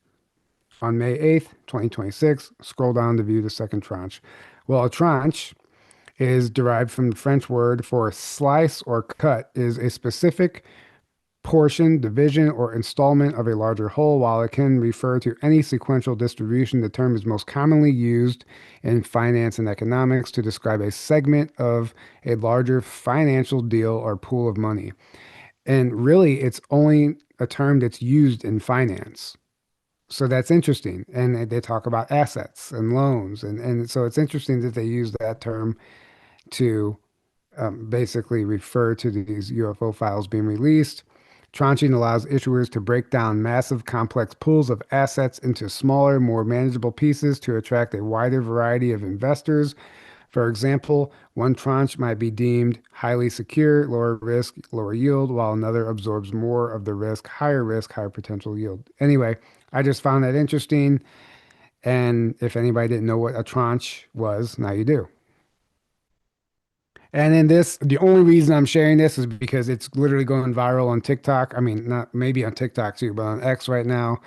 on May 8th, 2026. Scroll down to view the second tranche. Well, a tranche is derived from the French word for slice or cut, is a specific portion, division, or installment of a larger whole. While it can refer to any sequential distribution, the term is most commonly used in finance and economics to describe a segment of a larger financial deal or pool of money. And really, it's only a term that's used in finance. So that's interesting. And they talk about assets and loans. And so it's interesting that they use that term to basically refer to these UFO files being released. Tranching allows issuers to break down massive, complex pools of assets into smaller, more manageable pieces to attract a wider variety of investors. For example, one tranche might be deemed highly secure, lower risk, lower yield, while another absorbs more of the risk, higher potential yield. Anyway, I just found that interesting. And if anybody didn't know what a tranche was, now you do. And in this, the only reason I'm sharing this is because it's literally going viral on TikTok. I mean, not maybe on TikTok too, but on X right now.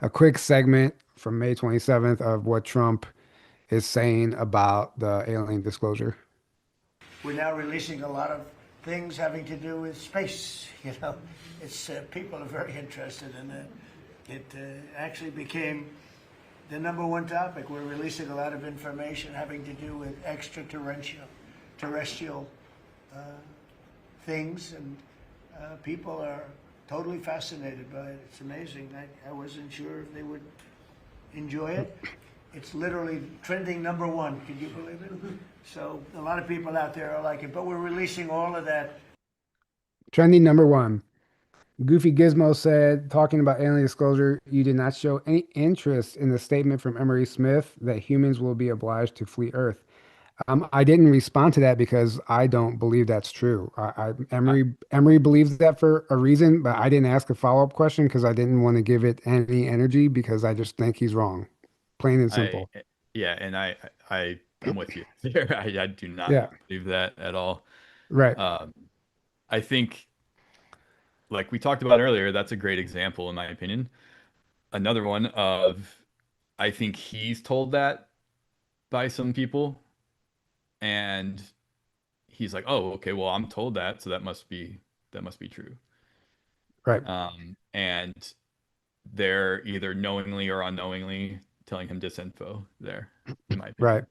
A quick segment from May 27th of what Trump is saying about the alien disclosure. We're now releasing a lot of things having to do with space. You know, it's people are very interested in it. It actually became the number one topic. We're releasing a lot of information having to do with terrestrial things, and people are totally fascinated by it. It's amazing. I wasn't sure if they would enjoy it. It's literally trending number one. Can you believe it? So a lot of people out there are like it, but we're releasing all of that. Trending number one. Goofy Gizmo said, talking about alien disclosure, you did not show any interest in the statement from Emery Smith that humans will be obliged to flee Earth. I didn't respond to that because I don't believe that's true. I, Emery believes that for a reason, but I didn't ask a follow-up question because I didn't want to give it any energy because I just think he's wrong, plain and I simple. yeah, and I'm with you there. I do not Yeah, believe that at all. right, Um, I think, like we talked about earlier, that's a great example, in my opinion. Another one of, I think he's told that by some people, and he's like, "Oh, okay, well, I'm told that, so that must be true." right, And they're either knowingly or unknowingly telling him disinfo there, in my right. opinion.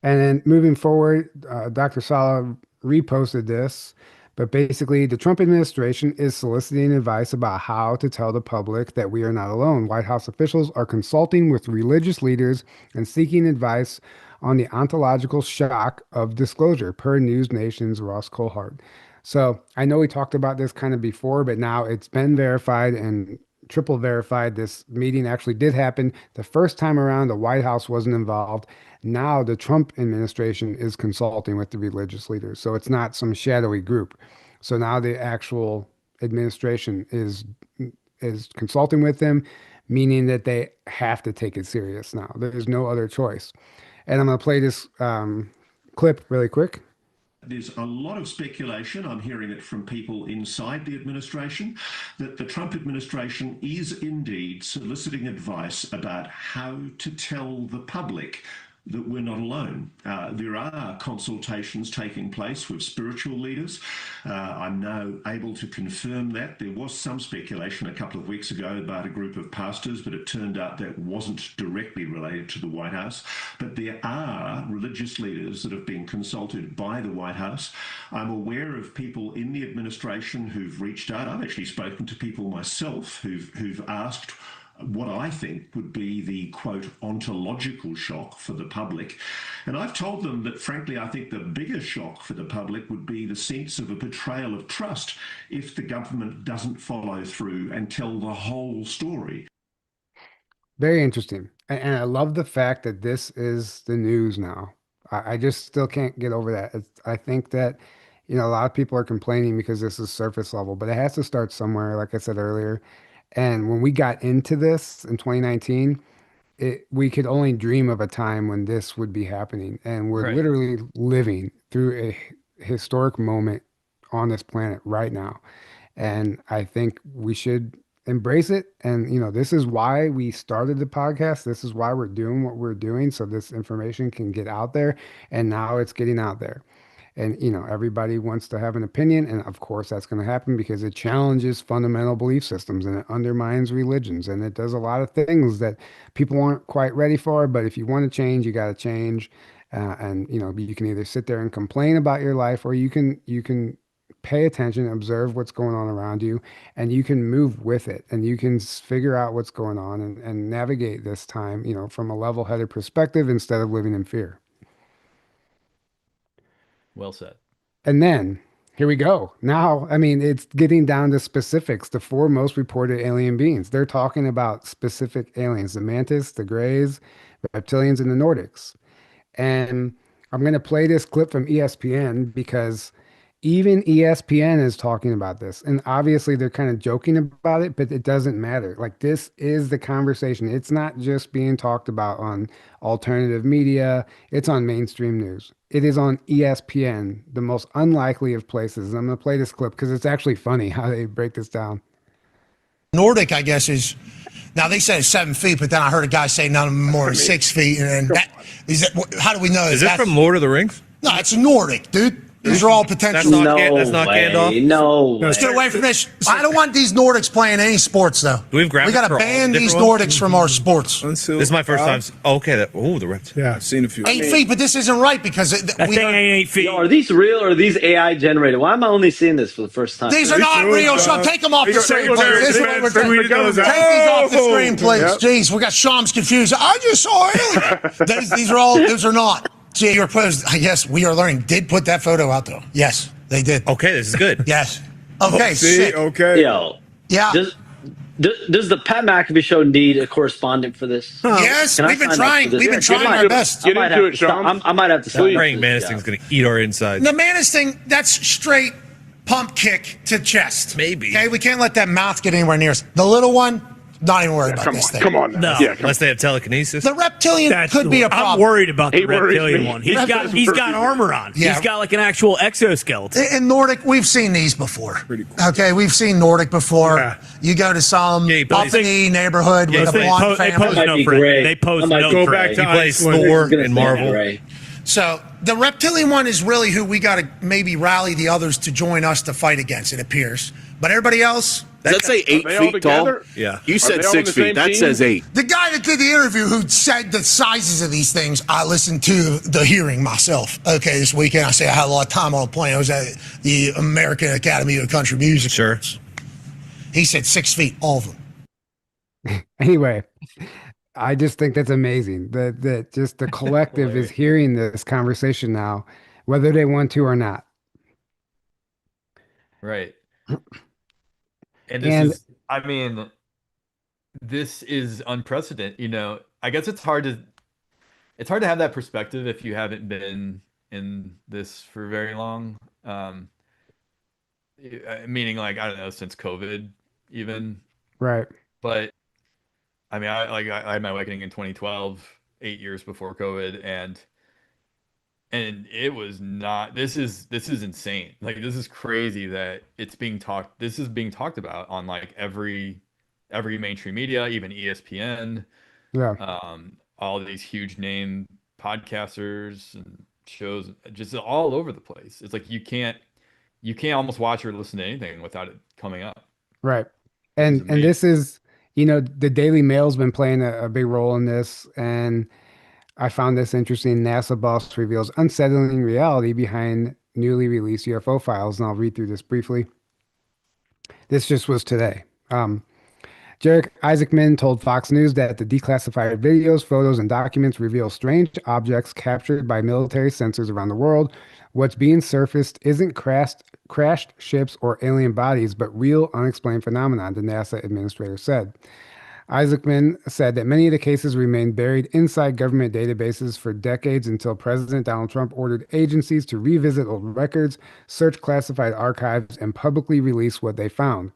And then moving forward, Dr. Sala reposted this, but basically, the Trump administration is soliciting advice about how to tell the public that we are not alone. White House officials are consulting with religious leaders and seeking advice on the ontological shock of disclosure, per News Nation's Ross Coulthart. So I know we talked about this kind of before, but now it's been verified and triple verified. This meeting actually did happen. The first time around, the White House wasn't involved. Now the Trump administration is consulting with the religious leaders. So it's not some shadowy group. So now the actual administration is consulting with them, meaning that they have to take it serious now. There's no other choice. And I'm going to play this clip really quick. There's a lot of speculation, I'm hearing it from people inside the administration, that the Trump administration is indeed soliciting advice about how to tell the public that we're not alone. There are consultations taking place with spiritual leaders. I'm now able to confirm that. There was some speculation a couple of weeks ago about a group of pastors, but it turned out that wasn't directly related to the White House. But there are religious leaders that have been consulted by the White House. I'm aware of people in the administration who've reached out. I've actually spoken to people myself who've asked what I think would be the, quote, ontological shock for the public. And I've told them that, frankly, I think the bigger shock for the public would be the sense of a betrayal of trust if the government doesn't follow through and tell the whole story. Very interesting. And I love the fact that this is the news now. I just still can't get over that. I think that, a lot of people are complaining because this is surface level, but it has to start somewhere, like I said earlier. And when we got into this in 2019, we could only dream of a time when this would be happening. And we're Right. literally living through a historic moment on this planet right now. And I think we should embrace it. And, this is why we started the podcast. This is why we're doing what we're doing. So this information can get out there. And now it's getting out there. And, everybody wants to have an opinion. And of course, that's going to happen because it challenges fundamental belief systems and it undermines religions. And it does a lot of things that people aren't quite ready for. But if you want to change, you got to change. And, you can either sit there and complain about your life or you can pay attention, observe what's going on around you, and you can move with it and you can figure out what's going on and navigate this time, from a level-headed perspective instead of living in fear. Well said. And then here we go. Now, I mean, it's getting down to specifics. The four most reported alien beings. They're talking about specific aliens, the mantis, the greys, reptilians, and the Nordics. And I'm going to play this clip from ESPN because even ESPN is talking about this. And obviously they're kind of joking about it, but it doesn't matter. Like this is the conversation. It's not just being talked about on alternative media. It's on mainstream news. It is on ESPN, the most unlikely of places. And I'm going to play this clip because it's actually funny how they break this down. Nordic, I guess, is now they said 7 feet, but then I heard a guy say none of them more than 6 feet. And that is that, how do we know? Is it from Lord of the Rings? No, it's Nordic, dude. These are all potential. That's not Gandalf. No way. Let's get away from this. I don't want these Nordics playing any sports, though. Do we have graphics We got to for all ban the these different ones? Nordics from our sports. This is my first time. Okay, the rest. Yeah, I've seen a few. 8 feet, but this isn't right because That thing ain't 8 feet. Yo, are these real or are these AI generated? Why am I only seeing this for the first time? these are not real. So take them off the screen, please. This is what we're doing. Take these off the screen, please. Jeez, we got Shams confused. I just saw aliens. These are all. Those are not. See, your players. I guess we are learning. Did put that photo out though? Yes, they did. Okay, this is good. Yes. Okay. See, sick. okay. Yo. Yeah. Does the Pat McAfee show need a correspondent for this? Yes, we've been trying. We've been trying our best. I might have to sign up Praying for Mantis this thing's going to eat our insides. The Mantis thing, that's straight pump kick to chest. Maybe. Okay, we can't let that mouth get anywhere near us. The little one, not even worried about this thing. Come on. No. Yeah, Unless they have telekinesis. The reptilian could be a problem. I'm worried about the He worries reptilian me. one. He's got armor on. Yeah. He's got like an actual exoskeleton. In Nordic, we've seen these before. Pretty cool. Okay, we've seen Nordic before. Yeah. You go to some Yeah, he plays- uppity neighborhood with a They blonde pose family. might no be threat. great. They pose I might no go threat. back to He plays Iceland. Thor Gonna in say Marvel. that, right? So the reptilian one is really who we got to maybe rally the others to join us to fight against, it appears. But everybody else, Does that say 8 they all feet tall? together? Yeah. You said they all on 6 the same feet. That team? says 8. the guy that did the interview who said the sizes of these things, I listened to the hearing myself. Okay, this weekend I say I had a lot of time on a plane. I was at the American Academy of Country Music. Sure. He said 6 feet, all of them. Anyway, I just think that's amazing that just the collective is hearing this conversation now, whether they want to or not. Right. And- This is unprecedented. I guess it's hard to have that perspective if you haven't been in this for very long. Meaning like, I don't know, since COVID even. Right. But I had my awakening in 2012, 8 years before COVID, and and it was not. This is insane. Like, this is crazy that this is being talked about on like every mainstream media, even ESPN, Yeah. all these huge name podcasters and shows, just all over the place. It's like you can't almost watch or listen to anything without it coming up, Right. which is And amazing. this is, the Daily Mail's been playing a big role in this. And I found this interesting. NASA boss reveals unsettling reality behind newly released UFO files. And I'll read through this briefly. This just was today. Jarek Isaacman told Fox News that the declassified videos, photos, and documents reveal strange objects captured by military sensors around the world. What's being surfaced isn't crashed ships or alien bodies, but real unexplained phenomena, the NASA administrator said. Isaacman said that many of the cases remained buried inside government databases for decades until President Donald Trump ordered agencies to revisit old records, search classified archives, and publicly release what they found.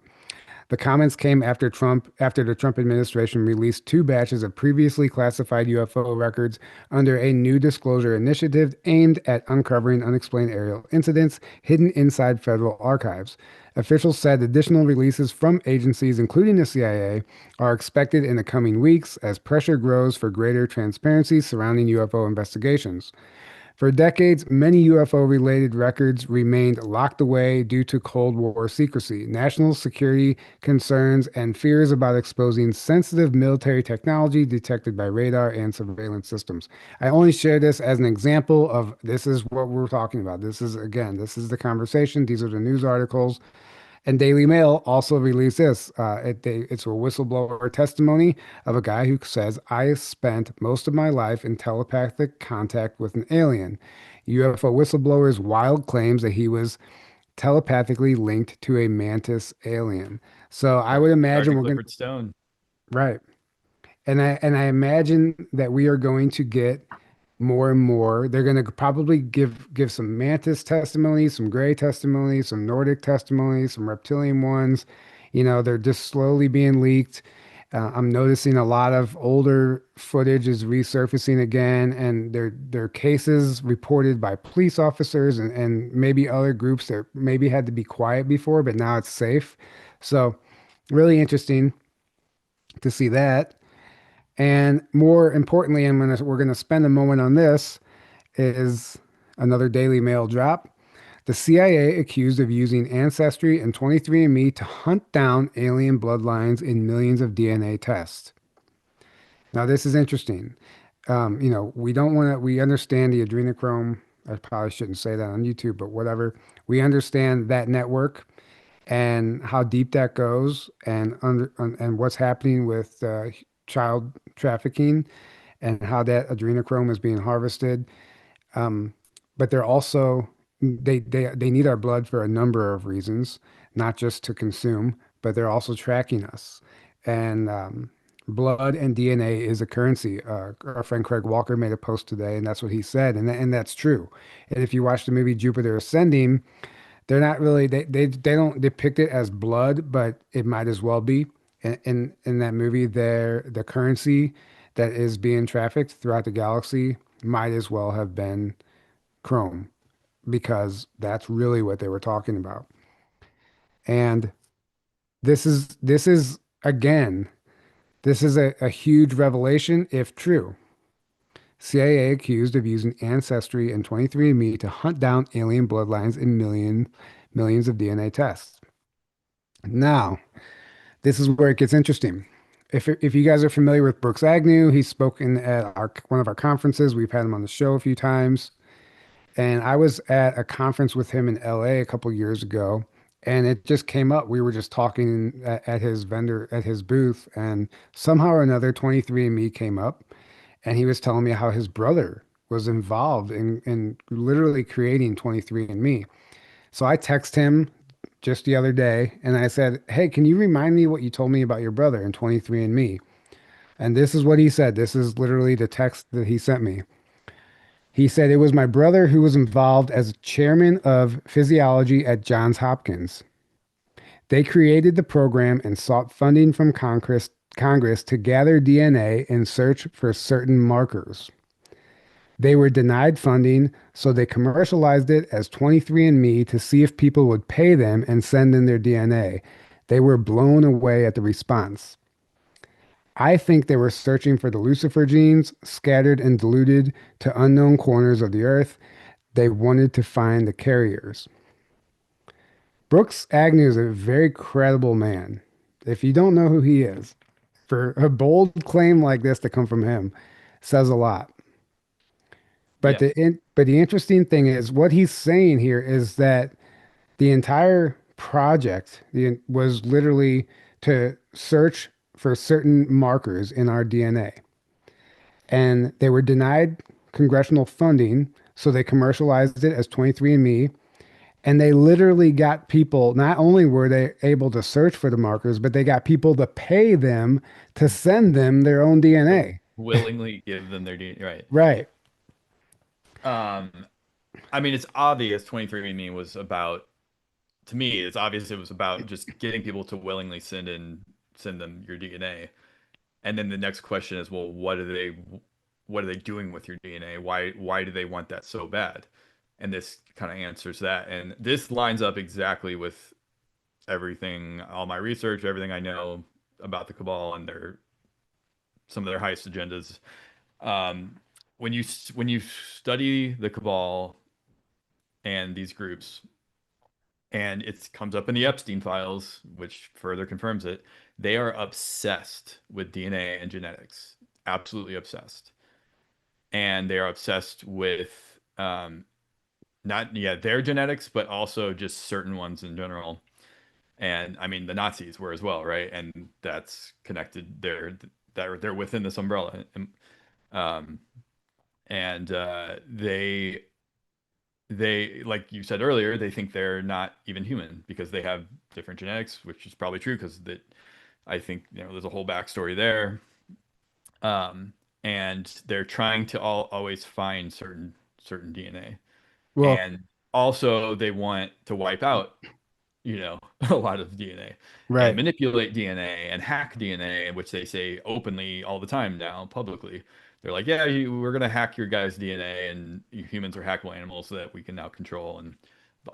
The comments came after the Trump administration released two batches of previously classified UFO records under a new disclosure initiative aimed at uncovering unexplained aerial incidents hidden inside federal archives. Officials said additional releases from agencies, including the CIA, are expected in the coming weeks as pressure grows for greater transparency surrounding UFO investigations. For decades, many UFO-related records remained locked away due to Cold War secrecy, national security concerns, and fears about exposing sensitive military technology detected by radar and surveillance systems. I only share this as an example of this is what we're talking about. This is, again, this is the conversation. These are the news articles. And Daily Mail also released this. It's a whistleblower testimony of a guy who says, I spent most of my life in telepathic contact with an alien. UFO whistleblower's wild claims that he was telepathically linked to a mantis alien. So I would imagine Sergeant we're going to, Clifford Stone. right. And I imagine that we are going to get more and more. They're going to probably give some mantis testimonies, some gray testimonies, some Nordic testimonies, some reptilian ones. They're just slowly being leaked. I'm noticing a lot of older footage is resurfacing again, and there are cases reported by police officers and maybe other groups that maybe had to be quiet before, but now it's safe. So really interesting to see that. And more importantly, we're gonna spend a moment on this is another Daily Mail drop. The CIA accused of using Ancestry and 23andMe to hunt down alien bloodlines in millions of DNA tests. Now, this is interesting. We don't want to, we understand the adrenochrome. I probably shouldn't say that on YouTube, but whatever. We understand that network and how deep that goes and what's happening with child trafficking and how that adrenochrome is being harvested. But they're also they need our blood for a number of reasons, not just to consume, but they're also tracking us. And blood and DNA is a currency. Our friend Craig Walker made a post today, and that's what he said, and that's true. And if you watch the movie Jupiter Ascending, they're not really they don't depict it as blood, but it might as well be. In that movie, the currency that is being trafficked throughout the galaxy might as well have been chrome because that's really what they were talking about. And this is again, this is a huge revelation if true. CIA accused of using Ancestry and 23andMe to hunt down alien bloodlines in millions of DNA tests. Now, this is where it gets interesting. If you guys are familiar with Brooks Agnew, he's spoken at one of our conferences. We've had him on the show a few times. And I was at a conference with him in LA a couple years ago, and it just came up. We were just talking at his booth, and somehow or another, 23andMe came up, and he was telling me how his brother was involved in literally creating 23andMe. So I text him just the other day, and I said, "Hey, can you remind me what you told me about your brother in 23andMe?" And this is what he said. This is literally the text that he sent me. He said, "It was my brother who was involved as chairman of physiology at Johns Hopkins. They created the program and sought funding from Congress to gather DNA and search for certain markers. They were denied funding, so they commercialized it as 23andMe to see if people would pay them and send in their DNA. They were blown away at the response. I think they were searching for the Lucifer genes, scattered and diluted to unknown corners of the earth. They wanted to find the carriers. Brooks Agnew is a very credible man. If you don't know who he is, for a bold claim like this to come from him says a lot. But Yeah. the interesting thing is what he's saying here is that the entire project was literally to search for certain markers in our DNA. And they were denied congressional funding, so they commercialized it as 23andMe. And they literally got people, not only were they able to search for the markers, but they got people to pay them to send them their own DNA. Willingly give them their DNA. Right. Right. I mean, it's obvious 23andMe was about, to me, it's obvious it was about just getting people to willingly send them your DNA. And then the next question is, well, what are they doing with your DNA? Why do they want that so bad? And this kind of answers that. And this lines up exactly with everything, all my research, everything I know about the cabal and some of their highest agendas. When you study the cabal and these groups, and it comes up in the Epstein files, which further confirms it, they are obsessed with DNA and genetics, absolutely obsessed. And they are obsessed with not their genetics, but also just certain ones in general. And I mean, the Nazis were as well, right? And that's connected. They're within this umbrella. And they, like you said earlier, they think they're not even human because they have different genetics, which is probably true because I think there's a whole backstory there. And they're trying to always find certain DNA. Well, And also they want to wipe out, a lot of DNA right. and manipulate DNA and hack DNA, which they say openly all the time now publicly. They're like, yeah, we're going to hack your guys' DNA and humans are hackable animals that we can now control and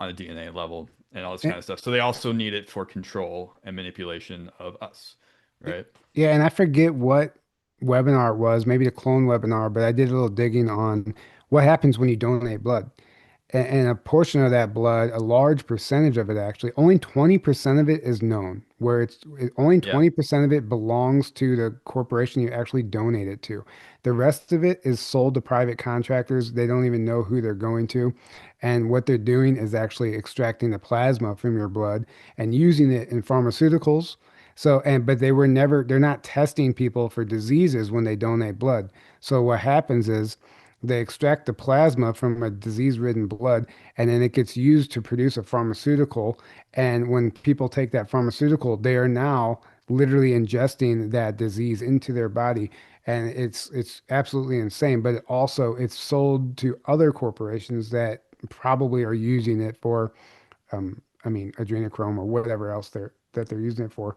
on a DNA level and all this kind of stuff. So they also need it for control and manipulation of us, right? Yeah, and I forget what webinar it was, maybe the clone webinar, but I did a little digging on what happens when you donate blood. And a portion of that blood, a large percentage of it actually, only 20% of it is known, where only 20% of it belongs to the corporation you actually donate it to. The rest of it is sold to private contractors. They don't even know who they're going to. And what they're doing is actually extracting the plasma from your blood and using it in pharmaceuticals. But they're not testing people for diseases when they donate blood. So what happens is they extract the plasma from a disease-ridden blood, and then it gets used to produce a pharmaceutical. And when people take that pharmaceutical, they are now literally ingesting that disease into their body. And it's absolutely insane. But it's sold to other corporations that probably are using it for, adrenochrome or whatever else that they're using it for.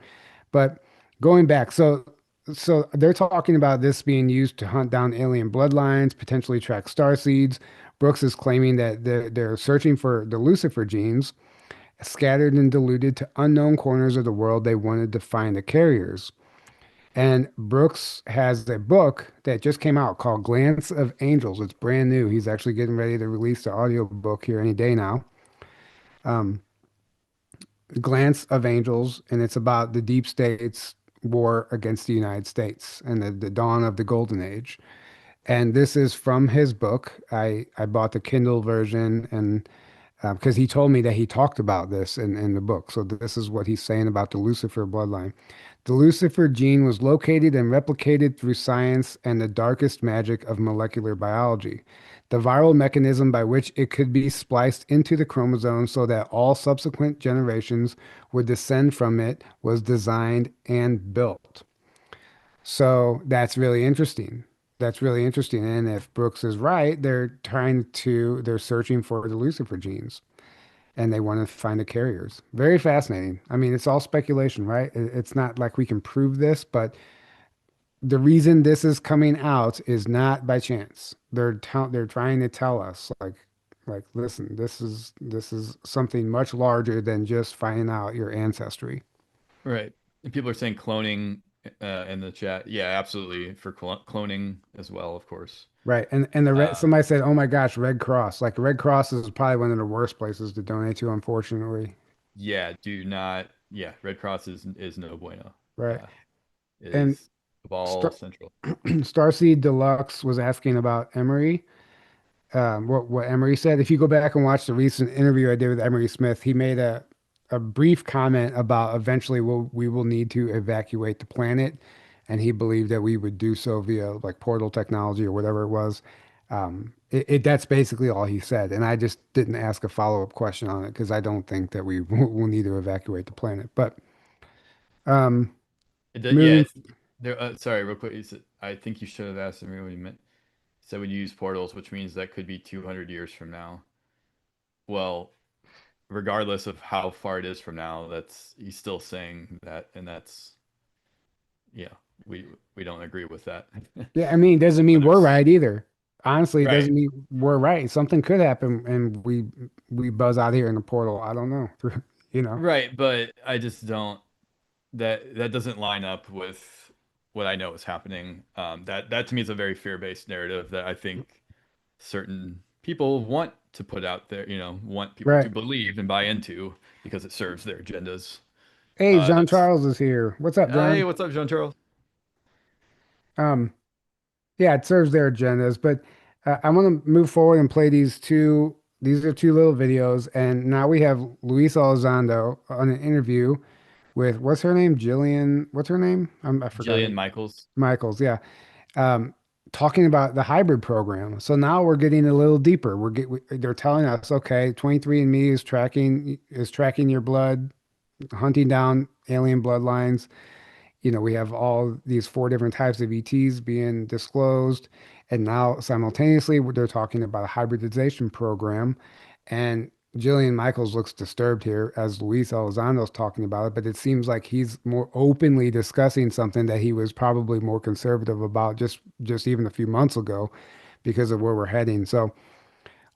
But going back, so they're talking about this being used to hunt down alien bloodlines, potentially track starseeds. Brooks is claiming that they're searching for the Lucifer genes, scattered and diluted to unknown corners of the world. They wanted to find the carriers. And Brooks has a book that just came out called Glance of Angels. It's brand new. He's actually getting ready to release the audio book here any day now. Glance of Angels, and it's about the deep state's war against the United States and the dawn of the golden age. And this is from his book. I bought the Kindle version and because he told me that he talked about this in the book. So this is what he's saying about the Lucifer bloodline. The Lucifer gene was located and replicated through science and the darkest magic of molecular biology. The viral mechanism by which it could be spliced into the chromosome so that all subsequent generations would descend from it was designed and built. So that's really interesting. That's really interesting. And if Brooks is right, they're searching for the Lucifer genes and they want to find the carriers. Very fascinating. I mean, it's all speculation, right? It's not like we can prove this, but the reason this is coming out is not by chance. They're trying to tell us listen, this is something much larger than just finding out your ancestry. Right. And people are saying cloning in the chat. Yeah, absolutely. For cloning as well, of course. Right. And the red, Uh, somebody said, "Oh my gosh, Red Cross." Like Red Cross is probably one of the worst places to donate to, unfortunately. yeah, do not. Yeah, Red Cross is no bueno. Right. It And is Cabal Star Central. Starseed Deluxe was asking about Emery. What Emery said. If you go back and watch the recent interview I did with Emery Smith, he made a brief comment about eventually we will need to evacuate the planet, and he believed that we would do so via like portal technology or whatever it was. That's basically all he said, and I just didn't ask a follow-up question on it because I don't think that we will need to evacuate the planet. But um, Yeah, moving, it's there. Sorry, real quick. I think you should have asked me what he meant. He said we use portals, which means that could be 200 years from now. Well, regardless of how far it is from now, that's he's still saying that, and that's yeah, we don't agree with that. yeah, I mean, it doesn't mean Whether we're it's right either. Honestly, it right, doesn't mean we're right. Something could happen, and we buzz out here in the portal. I don't know, you know. right, but I just don't. That doesn't line up with what I know is happening. That to me is a very fear-based narrative that I think certain people want to put out there, want people to Right. believe and buy into because it serves their agendas. Hey, Jean That's Charles is here. What's up, Hey, John? what's up, Jean Charles? Um, yeah, it serves their agendas, but I want to move forward and play these two. These are two little videos, and now we have Luis Elizondo on an interview with what's her name? Jillian. What's her name? I forgot Jillian her. Michaels. Michaels. Yeah. Um, talking about the hybrid program. So now we're getting a little deeper. They're telling us, okay, 23andMe is tracking your blood, hunting down alien bloodlines. We have all these four different types of ETs being disclosed. And now simultaneously, they're talking about a hybridization program. And Jillian Michaels looks disturbed here as Luis Elizondo's talking about it, but it seems like he's more openly discussing something that he was probably more conservative about just even a few months ago because of where we're heading. So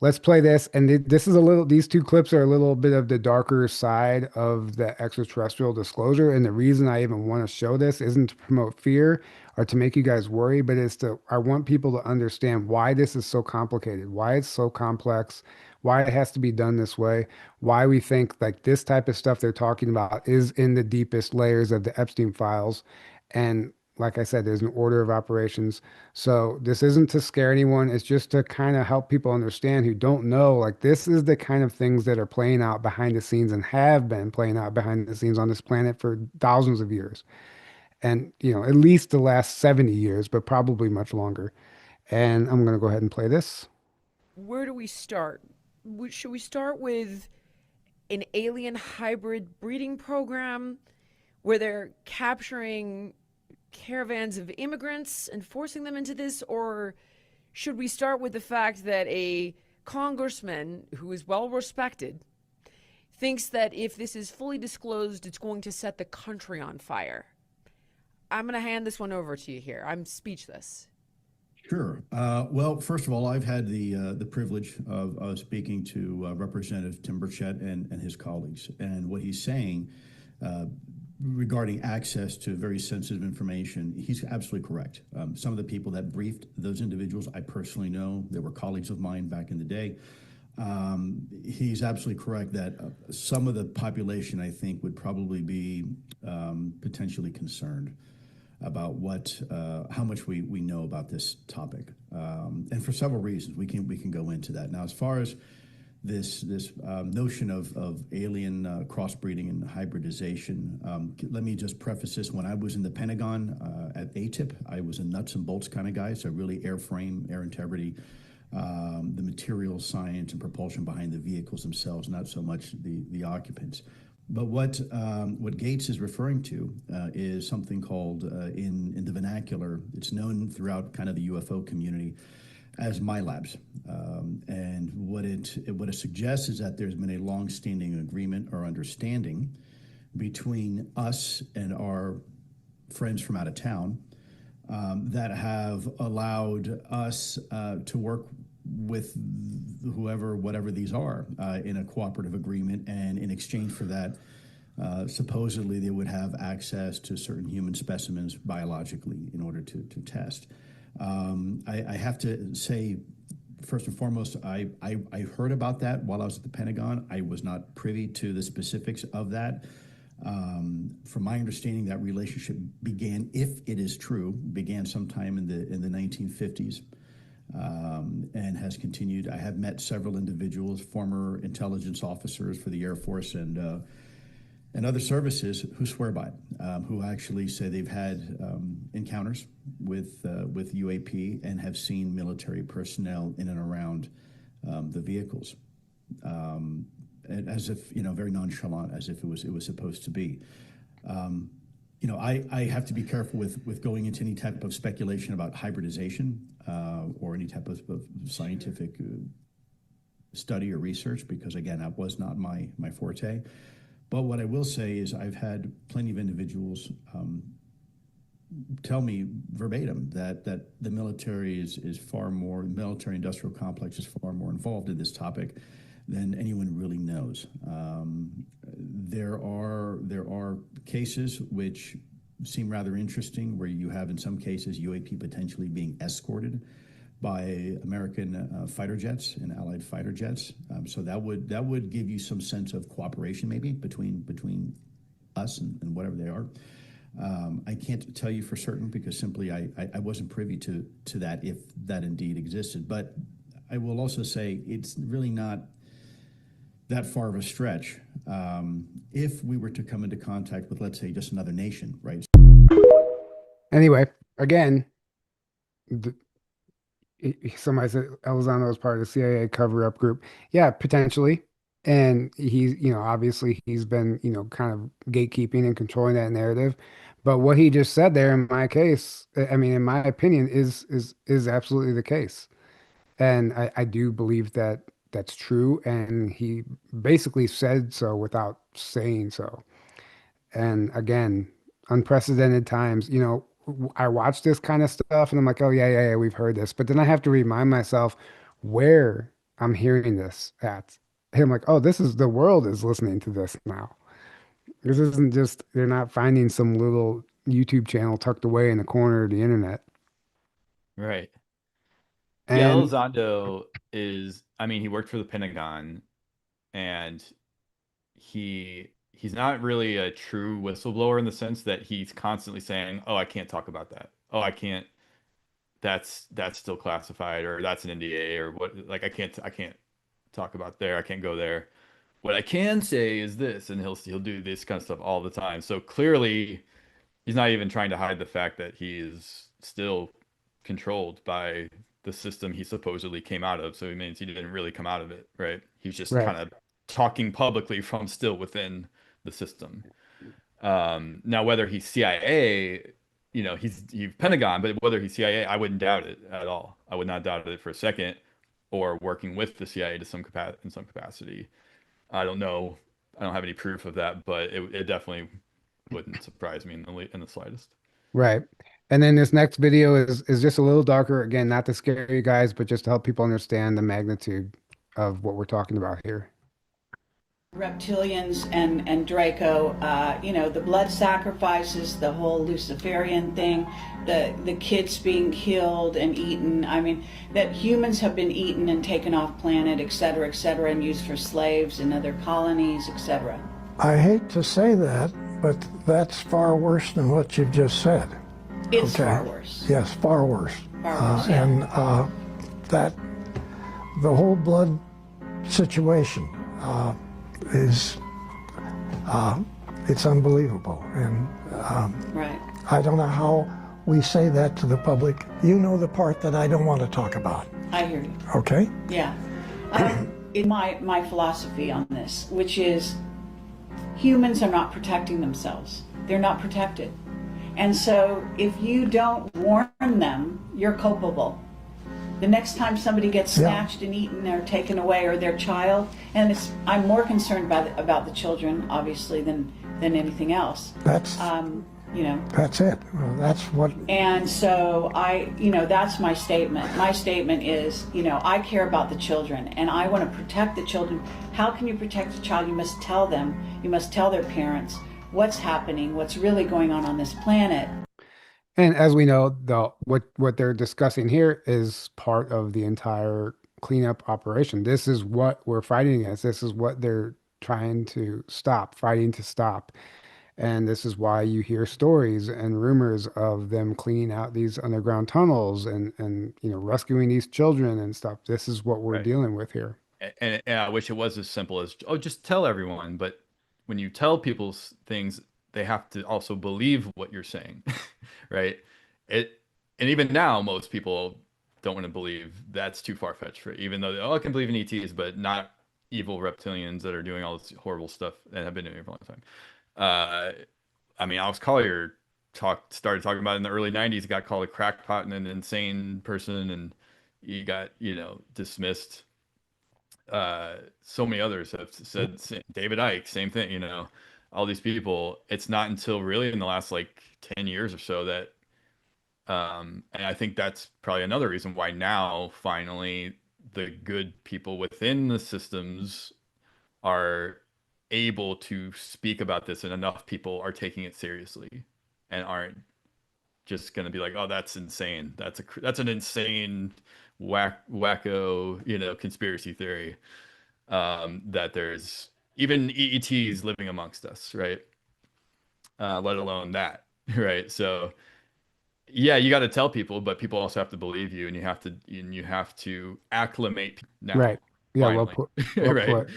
let's play this. And this is these two clips are a little bit of the darker side of the extraterrestrial disclosure. And the reason I even want to show this isn't to promote fear or to make you guys worry, but I want people to understand why this is so complicated, why it's so complex, why it has to be done this way, why we think like this type of stuff they're talking about is in the deepest layers of the Epstein files. And like I said, there's an order of operations. So this isn't to scare anyone. It's just to kind of help people understand who don't know. Like this is the kind of things that are playing out behind the scenes and have been playing out behind the scenes on this planet for thousands of years. And, at least the last 70 years, but probably much longer. And I'm going to go ahead and play this. Where do we start? Should we start with an alien hybrid breeding program where they're capturing caravans of immigrants and forcing them into this? Or should we start with the fact that a congressman who is well respected thinks that if this is fully disclosed, it's going to set the country on fire? I'm going to hand this one over to you here. I'm speechless. Sure. Well, first of all, I've had the privilege of speaking to Representative Tim Burchett and his colleagues, and what he's saying regarding access to very sensitive information, he's absolutely correct. Some of the people that briefed those individuals, I personally know. They were colleagues of mine back in the day. He's absolutely correct that some of the population, I think, would probably be potentially concerned about how much we know about this topic, and for several reasons. We can go into that. Now, as far as this notion of alien crossbreeding and hybridization, let me just preface this. When I was in the Pentagon at ATIP, I was a nuts and bolts kind of guy, so really airframe, air integrity, the material science and propulsion behind the vehicles themselves, not so much the occupants. But what Gates is referring to is something called, in the vernacular, it's known throughout kind of the UFO community as MILABs. And what it suggests is that there's been a long-standing agreement or understanding between us and our friends from out of town that have allowed us to work with whatever these are, in a cooperative agreement, and in exchange for that, supposedly they would have access to certain human specimens biologically in order to test. I have to say, first and foremost, I heard about that while I was at the Pentagon. I was not privy to the specifics of that. From my understanding, that relationship began, if it is true, began sometime in the 1950s, and has continued. I have met several individuals, former intelligence officers for the Air Force and other services, who swear by it, who actually say they've had encounters with UAP and have seen military personnel in and around the vehicles, and as if, very nonchalant, as if it was supposed to be. I have to be careful with going into any type of speculation about hybridization or any type of scientific study or research, because again, that was not my forte. But what I will say is I've had plenty of individuals tell me verbatim that the military is far more, the military industrial complex is far more involved in this topic than anyone really knows. There are cases which seem rather interesting, where you have, in some cases, UAP potentially being escorted by American fighter jets and allied fighter jets. So that would give you some sense of cooperation, maybe between us and whatever they are. I can't tell you for certain, because simply I wasn't privy to that, if that indeed existed. But I will also say it's really not that far of a stretch if we were to come into contact with, let's say, just another nation, right? Anyway, again, somebody said Elizondo was part of the CIA cover-up group. Yeah, potentially. And he's, obviously he's been, kind of gatekeeping and controlling that narrative. But what he just said there, in my case, in my opinion, is absolutely the case. And I do believe that that's true. And he basically said so without saying so. And again, unprecedented times, I watch this kind of stuff and I'm like, oh, yeah, we've heard this. But then I have to remind myself where I'm hearing this at. And I'm like, oh, the world is listening to this now. This isn't just, they're not finding some little YouTube channel tucked away in the corner of the internet. Right. And yeah, Elizondo is, he worked for the Pentagon, and he's not really a true whistleblower in the sense that he's constantly saying, oh, I can't talk about that. Oh, I can't, that's still classified, or that's an NDA, or what, like I can't talk about there. I can't go there. What I can say is this, and he'll do this kind of stuff all the time. So clearly he's not even trying to hide the fact that he is still controlled by the system he supposedly came out of. So it means he didn't really come out of it, right? He's just kind of talking publicly from still within the system. Now, whether he's CIA, he's Pentagon, but whether he's CIA, I wouldn't doubt it at all. I would not doubt it for a second, or working with the CIA in some capacity. I don't know. I don't have any proof of that, but it definitely wouldn't surprise me in the slightest. Right. And then this next video is just a little darker. Again, not to scare you guys, but just to help people understand the magnitude of what we're talking about here. Reptilians and Draco, the blood sacrifices, the whole Luciferian thing, the kids being killed and eaten. That humans have been eaten and taken off planet, et cetera, and used for slaves in other colonies, etc. I hate to say that, but that's far worse than what you've just said. It's far worse. Yes, far worse. Far worse, yeah. And that the whole blood situation is it's unbelievable, and right. I don't know how we say that to the public. You know the part that I don't want to talk about. I hear you. Okay. Yeah. In my philosophy on this, which is humans are not protecting themselves. They're not protected. And so if you don't warn them, you're culpable. The next time somebody gets snatched and eaten or taken away, or their child, and I'm more concerned about the children, obviously, than anything else. That's you know. That's it. Well, that's what. And so that's my statement. My statement is, I care about the children and I want to protect the children. How can you protect a child? You must tell them, you must tell their parents what's happening, what's really going on this planet. And as we know, what they're discussing here is part of the entire cleanup operation. This is what we're fighting against. This is what they're trying to stop, fighting to stop. And this is why you hear stories and rumors of them cleaning out these underground tunnels and rescuing these children and stuff. This is what we're dealing with here. And I wish it was as simple as, oh, just tell everyone. But when you tell people things, they have to also believe what you're saying, right? And even now, most people don't want to believe. That's too far-fetched for it, even though I can believe in ETs, but not evil reptilians that are doing all this horrible stuff and have been doing it for a long time. I mean, Alex Collier started talking about it in the early 90s, got called a crackpot and an insane person, and he got, dismissed. So many others have said, David Icke, same thing, all these people. It's not until really in the last 10 years or so that, and I think that's probably another reason why now finally the good people within the systems are able to speak about this, and enough people are taking it seriously and aren't just going to be like, oh, that's insane. That's an insane wacko, conspiracy theory. That there's even EETs living amongst us, right? Let alone that, right? So yeah, you got to tell people, but people also have to believe you, and you have to acclimate now. Right. Yeah. Finally. Well put. Well right. put.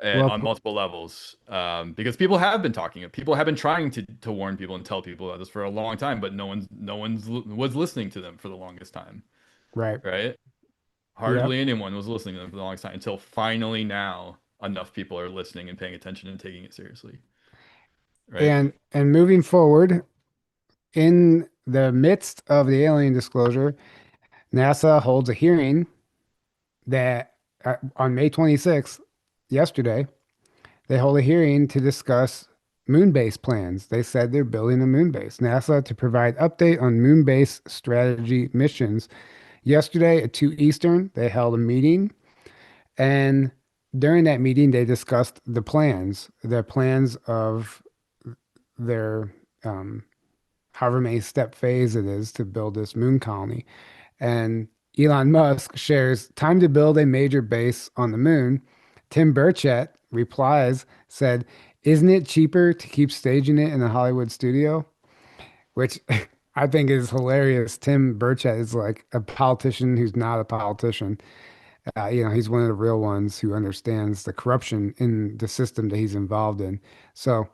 And on multiple levels, because people have been people have been trying to warn people and tell people about this for a long time, but no one's was listening to them for the longest time. Right. Hardly anyone was listening to them for the longest time, until finally now enough people are listening and paying attention and taking it seriously. Right. And moving forward, in the midst of the alien disclosure, NASA holds a hearing that on May 26th, yesterday, they hold a hearing to discuss moon base plans. They said they're building a moon base. NASA to provide update on moon base strategy missions. Yesterday at 2 Eastern, they held a meeting, and during that meeting, they discussed the plans of their however many step phase it is to build this moon colony. And Elon Musk shares time to build a major base on the moon. Tim Burchett said, isn't it cheaper to keep staging it in a Hollywood studio? Which I think is hilarious. Tim Burchett is like a politician who's not a politician. He's one of the real ones who understands the corruption in the system that he's involved in. So,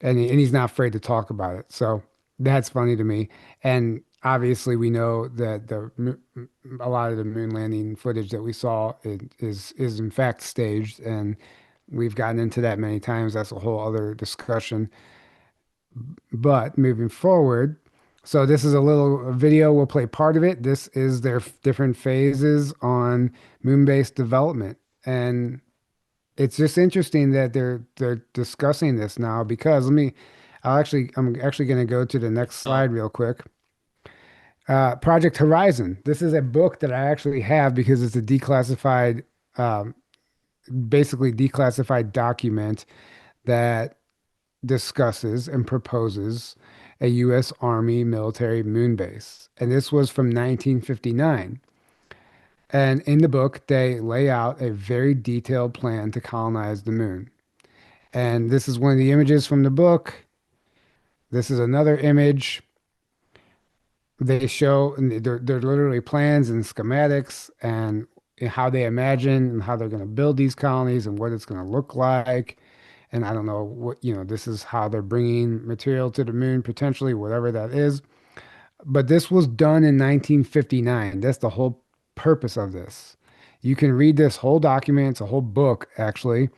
and he's not afraid to talk about it. So that's funny to me. And obviously, we know that a lot of the moon landing footage that we saw is in fact staged, and we've gotten into that many times. That's a whole other discussion. But moving forward, so this is a little video. We'll play part of it. This is their different phases on moon-based development, and it's just interesting that they're discussing this now, because I'm actually going to go to the next slide real quick. Project Horizon. This is a book that I actually have because it's a basically declassified document that discusses and proposes a U.S. Army military moon base. And this was from 1959. And in the book, they lay out a very detailed plan to colonize the moon. And this is one of the images from the book. This is another image. They show, they're literally plans and schematics and how they imagine and how they're going to build these colonies and what it's going to look like. And I don't know what, this is how they're bringing material to the moon, potentially, whatever that is. But this was done in 1959. That's the whole purpose of this. You can read this whole document. It's a whole book, actually,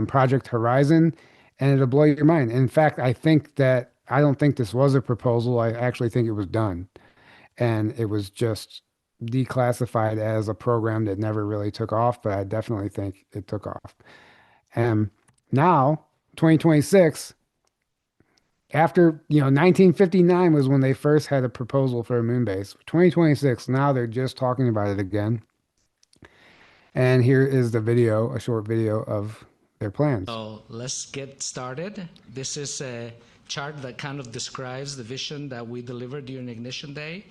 Project Horizon, and it'll blow your mind. In fact, I don't think this was a proposal. I actually think it was done. And it was just declassified as a program that never really took off, but I definitely think it took off. And now, 2026, after, 1959 was when they first had a proposal for a moon base. 2026, now they're just talking about it again. And here is the video, a short video of their plans. So let's get started. This is a chart that kind of describes the vision that we delivered during Ignition Day.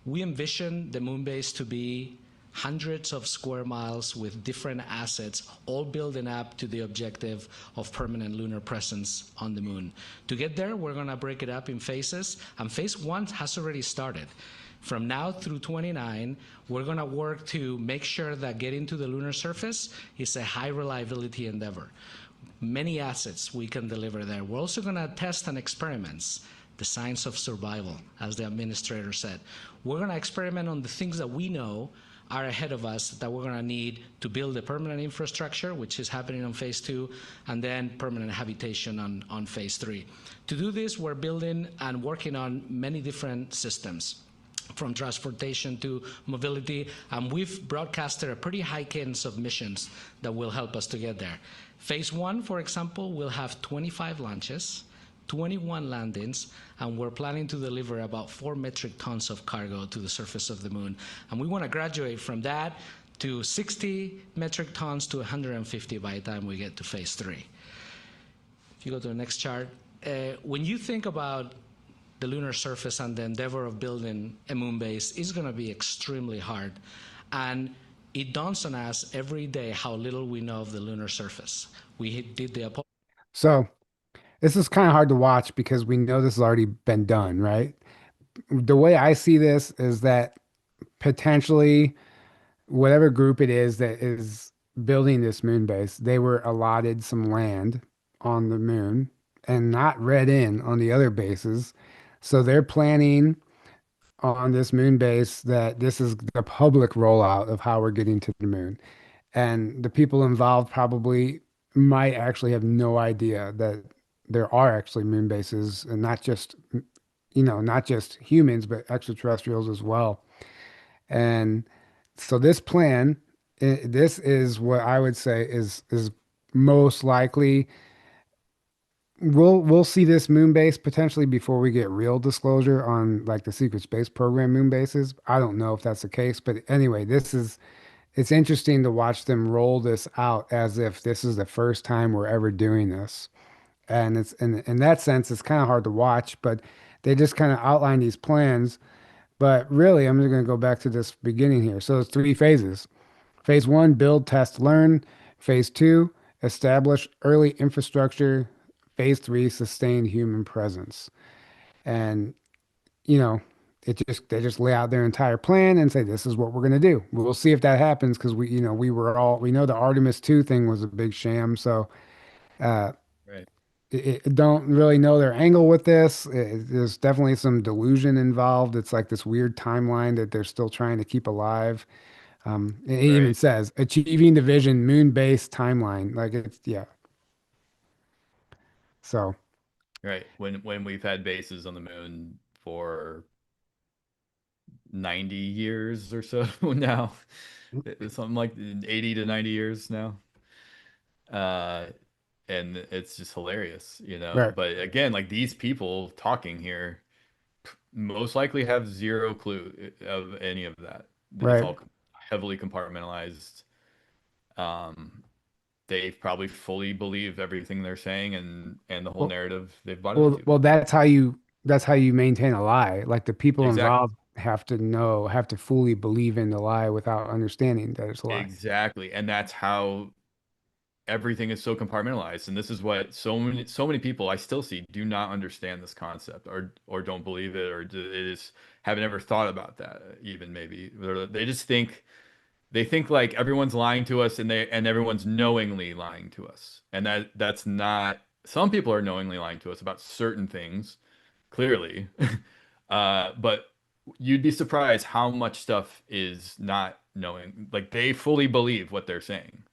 We envision the moon base to be hundreds of square miles with different assets, all building up to the objective of permanent lunar presence on the moon. To get there, we're going to break it up in phases, and phase 1 has already started. From now through 29, we're going to work to make sure that getting to the lunar surface is a high reliability endeavor. Many assets we can deliver there. We're also going to test and experiments the science of survival, as the administrator said. We're going to experiment on the things that we know are ahead of us that we're going to need to build a permanent infrastructure, which is happening on phase 2, and then permanent habitation on phase 3. To do this, we're building and working on many different systems, from transportation to mobility, and we've broadcasted a pretty high cadence of missions that will help us to get there. Phase 1, for example, will have 25 launches, 21 landings, and we're planning to deliver about 4 metric tons of cargo to the surface of the moon. And we want to graduate from that to 60 metric tons to 150 by the time we get to phase 3. If you go to the next chart, when you think about the lunar surface and the endeavor of building a moon base, is going to be extremely hard. And it dawns on us every day how little we know of the lunar surface. We did the Apollo. So this is kind of hard to watch because we know this has already been done, right? The way I see this is that potentially whatever group it is that is building this moon base, they were allotted some land on the moon and not read in on the other bases. So they're planning on this moon base that this is the public rollout of how we're getting to the moon. And the people involved probably might actually have no idea that there are actually moon bases, and not just, not just humans, but extraterrestrials as well. And so this plan, this is what I would say is most likely we'll see this moon base potentially before we get real disclosure on like the secret space program moon bases. I don't know if that's the case, but anyway, it's interesting to watch them roll this out as if this is the first time we're ever doing this. And it's in that sense, it's kind of hard to watch, but they just kind of outline these plans. But really, I'm just going to go back to this beginning here. So it's 3 phases. Phase 1, build, test, learn. Phase 2, establish early infrastructure. Phase 3, sustained human presence. And, they just lay out their entire plan and say, this is what we're going to do. We'll see if that happens because we know the Artemis 2 thing was a big sham. So, right. Don't really know their angle with this. There's definitely some delusion involved. It's like this weird timeline that they're still trying to keep alive. It even says achieving the vision moon-based timeline. Like it's, yeah. So, right. When we've had bases on the moon for 90 years or so now, something like 80 to 90 years now. And it's just hilarious, Right. But again, like these people talking here most likely have zero clue of any of that. Right. It's all heavily compartmentalized. They probably fully believe everything they're saying and the whole narrative they've bought into. Well, that's how you maintain a lie. Like the people involved have to fully believe in the lie without understanding that it's a lie. Exactly. And that's how everything is so compartmentalized. And this is what so many people I still see do not understand this concept or don't believe it, or haven't ever thought about that even maybe. They just think like everyone's lying to us and everyone's knowingly lying to us. And that's not, some people are knowingly lying to us about certain things, clearly. But you'd be surprised how much stuff is not knowing. Like they fully believe what they're saying.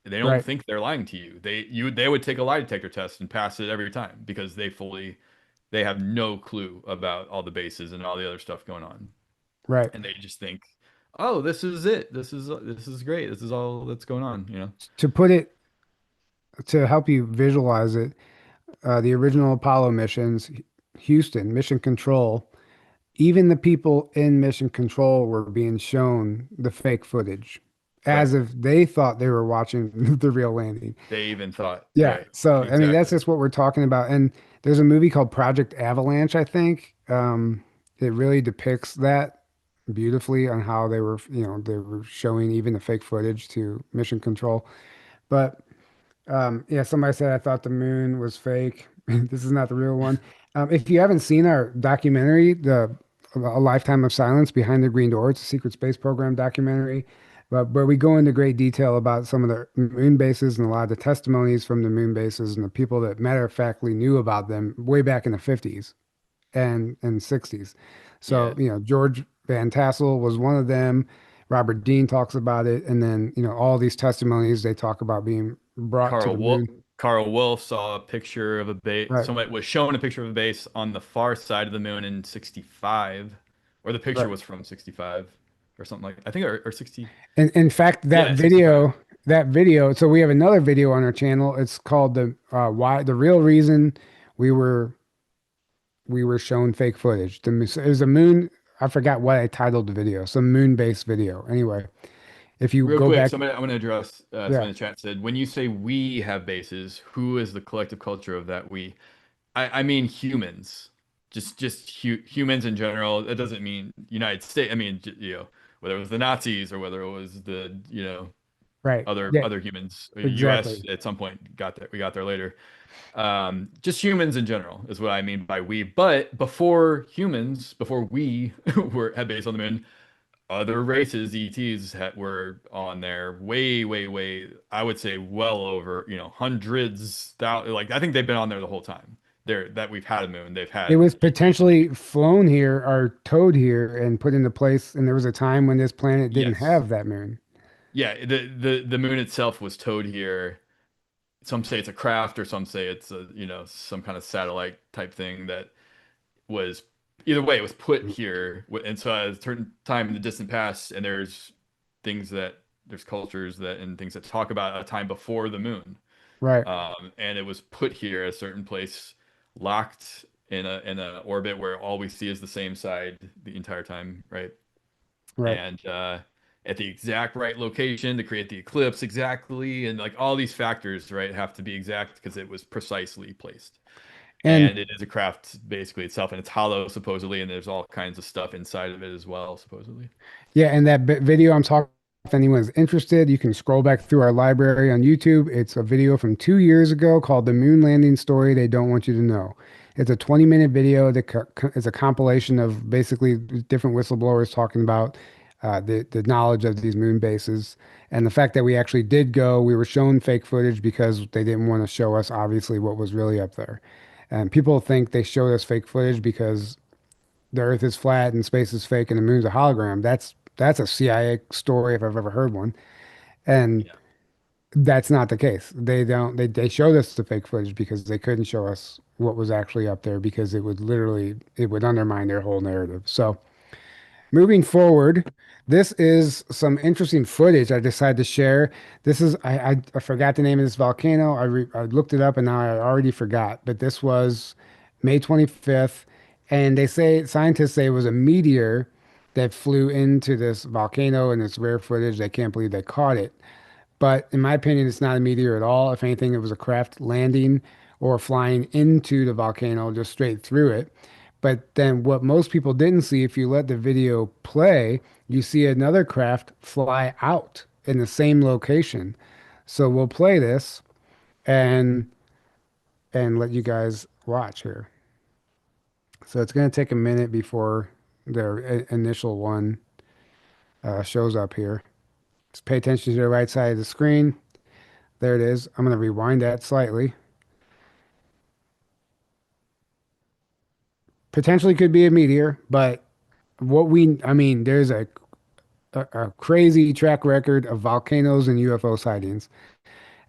They don't think they're lying to you. They would take a lie detector test and pass it every time because they have no clue about all the bases and all the other stuff going on. Right. And they just think, oh, this is it. This is great. This is all that's going on, To put it, to help you visualize it, the original Apollo missions, Houston, Mission Control, even the people in Mission Control were being shown the fake footage Right. as if they thought they were watching the real landing. They even thought, Yeah. right. So, I mean, that's Exactly. just what we're talking about. And there's a movie called Project Avalanche, I think. It really depicts that beautifully on how they were, they were showing even the fake footage to Mission Control. But yeah, somebody said I thought the moon was fake. This is not the real one. If you haven't seen our documentary, the A Lifetime of Silence Behind the Green Door, it's a secret space program documentary, but where we go into great detail about some of the moon bases and a lot of the testimonies from the moon bases and the people that matter of factly knew about them way back in the 50s and 60s. So, Yeah. George Van Tassel was one of them. Robert Dean talks about it. And then, all these testimonies they talk about being brought to the moon. Carl Wolf saw a picture of a base. Right. Somebody was shown a picture of a base on the far side of the moon in 65, or the picture Right. was from 65 or something like, I think, or 60. And in fact, Yeah, 65. that video, so we have another video on our channel. It's called the real reason we were shown fake footage. It was a moon. I forgot what I titled the video. Some moon-based video. Anyway, if you Real go quick, back, somebody I want to address. Somebody yeah, in the chat said, when you say we have bases, who is the collective culture of that we? I mean humans, just humans in general. That doesn't mean United States. I mean, whether it was the Nazis or whether it was the right, other yeah, other humans. U.S. exactly. at some point got there. We got there later. Just humans in general is what I mean by we. But before humans, before we had base on the moon, other races, ETs, were on there way, way, way. I would say well over, hundreds, thousands. Like I think they've been on there the whole time. That we've had a moon. They've It had was potentially flown here or towed here and put into place. And there was a time when this planet didn't yes, have that moon. yeah. The moon itself was towed here. Some say it's a craft, or some say it's a some kind of satellite type thing that was either way, it was put here. And so at a certain time in the distant past, and there's cultures and things that talk about a time before the moon. Right. And it was put here at a certain place, locked in a orbit where all we see is the same side the entire time, right? Right. And at the exact right location to create the eclipse exactly, and like all these factors, right, have to be exact because it was precisely placed. And And it is a craft basically itself, and it's hollow supposedly, and there's all kinds of stuff inside of it as well, supposedly. yeah, and that video I'm talking, if anyone's interested, you can scroll back through our library on YouTube. It's a video from 2 years ago called The Moon Landing Story They Don't Want You to Know. It's a 20-minute video that is a compilation of basically different whistleblowers talking about the knowledge of these moon bases and the fact that we actually did go. We were shown fake footage because they didn't want to show us, obviously, what was really up there. And people think they showed us fake footage because the Earth is flat and space is fake and the moon's a hologram. That's a CIA story if I've ever heard one. And Yeah. that's not the case. They showed us the fake footage because they couldn't show us what was actually up there because it would undermine their whole narrative. So moving forward, this is some interesting footage I decided to share. This is I forgot the name of this volcano. I looked it up and now I already forgot. But this was May 25th, and scientists say it was a meteor that flew into this volcano, and it's rare footage. They can't believe they caught it. But in my opinion, it's not a meteor at all. If anything, it was a craft landing or flying into the volcano, just straight through it. But then what most people didn't see, if you let the video play, you see another craft fly out in the same location. So we'll play this and let you guys watch here. So it's going to take a minute before the initial one shows up here. Just pay attention to the right side of the screen. There it is. I'm going to rewind that slightly. Potentially could be a meteor, but there's a crazy track record of volcanoes and UFO sightings,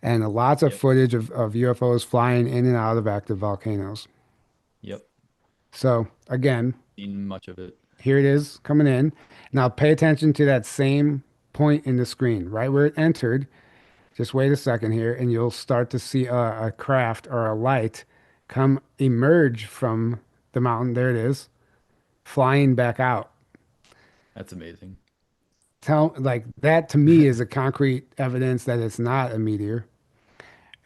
and lots of Yep. footage of UFOs flying in and out of active volcanoes. Yep. So again, Seen much of it. here it is coming in. Now pay attention to that same point in the screen, right where it entered. Just wait a second here, and you'll start to see a craft or a light come emerge from the mountain. There it is, flying back out. That's amazing. Like that to me is a concrete evidence that it's not a meteor.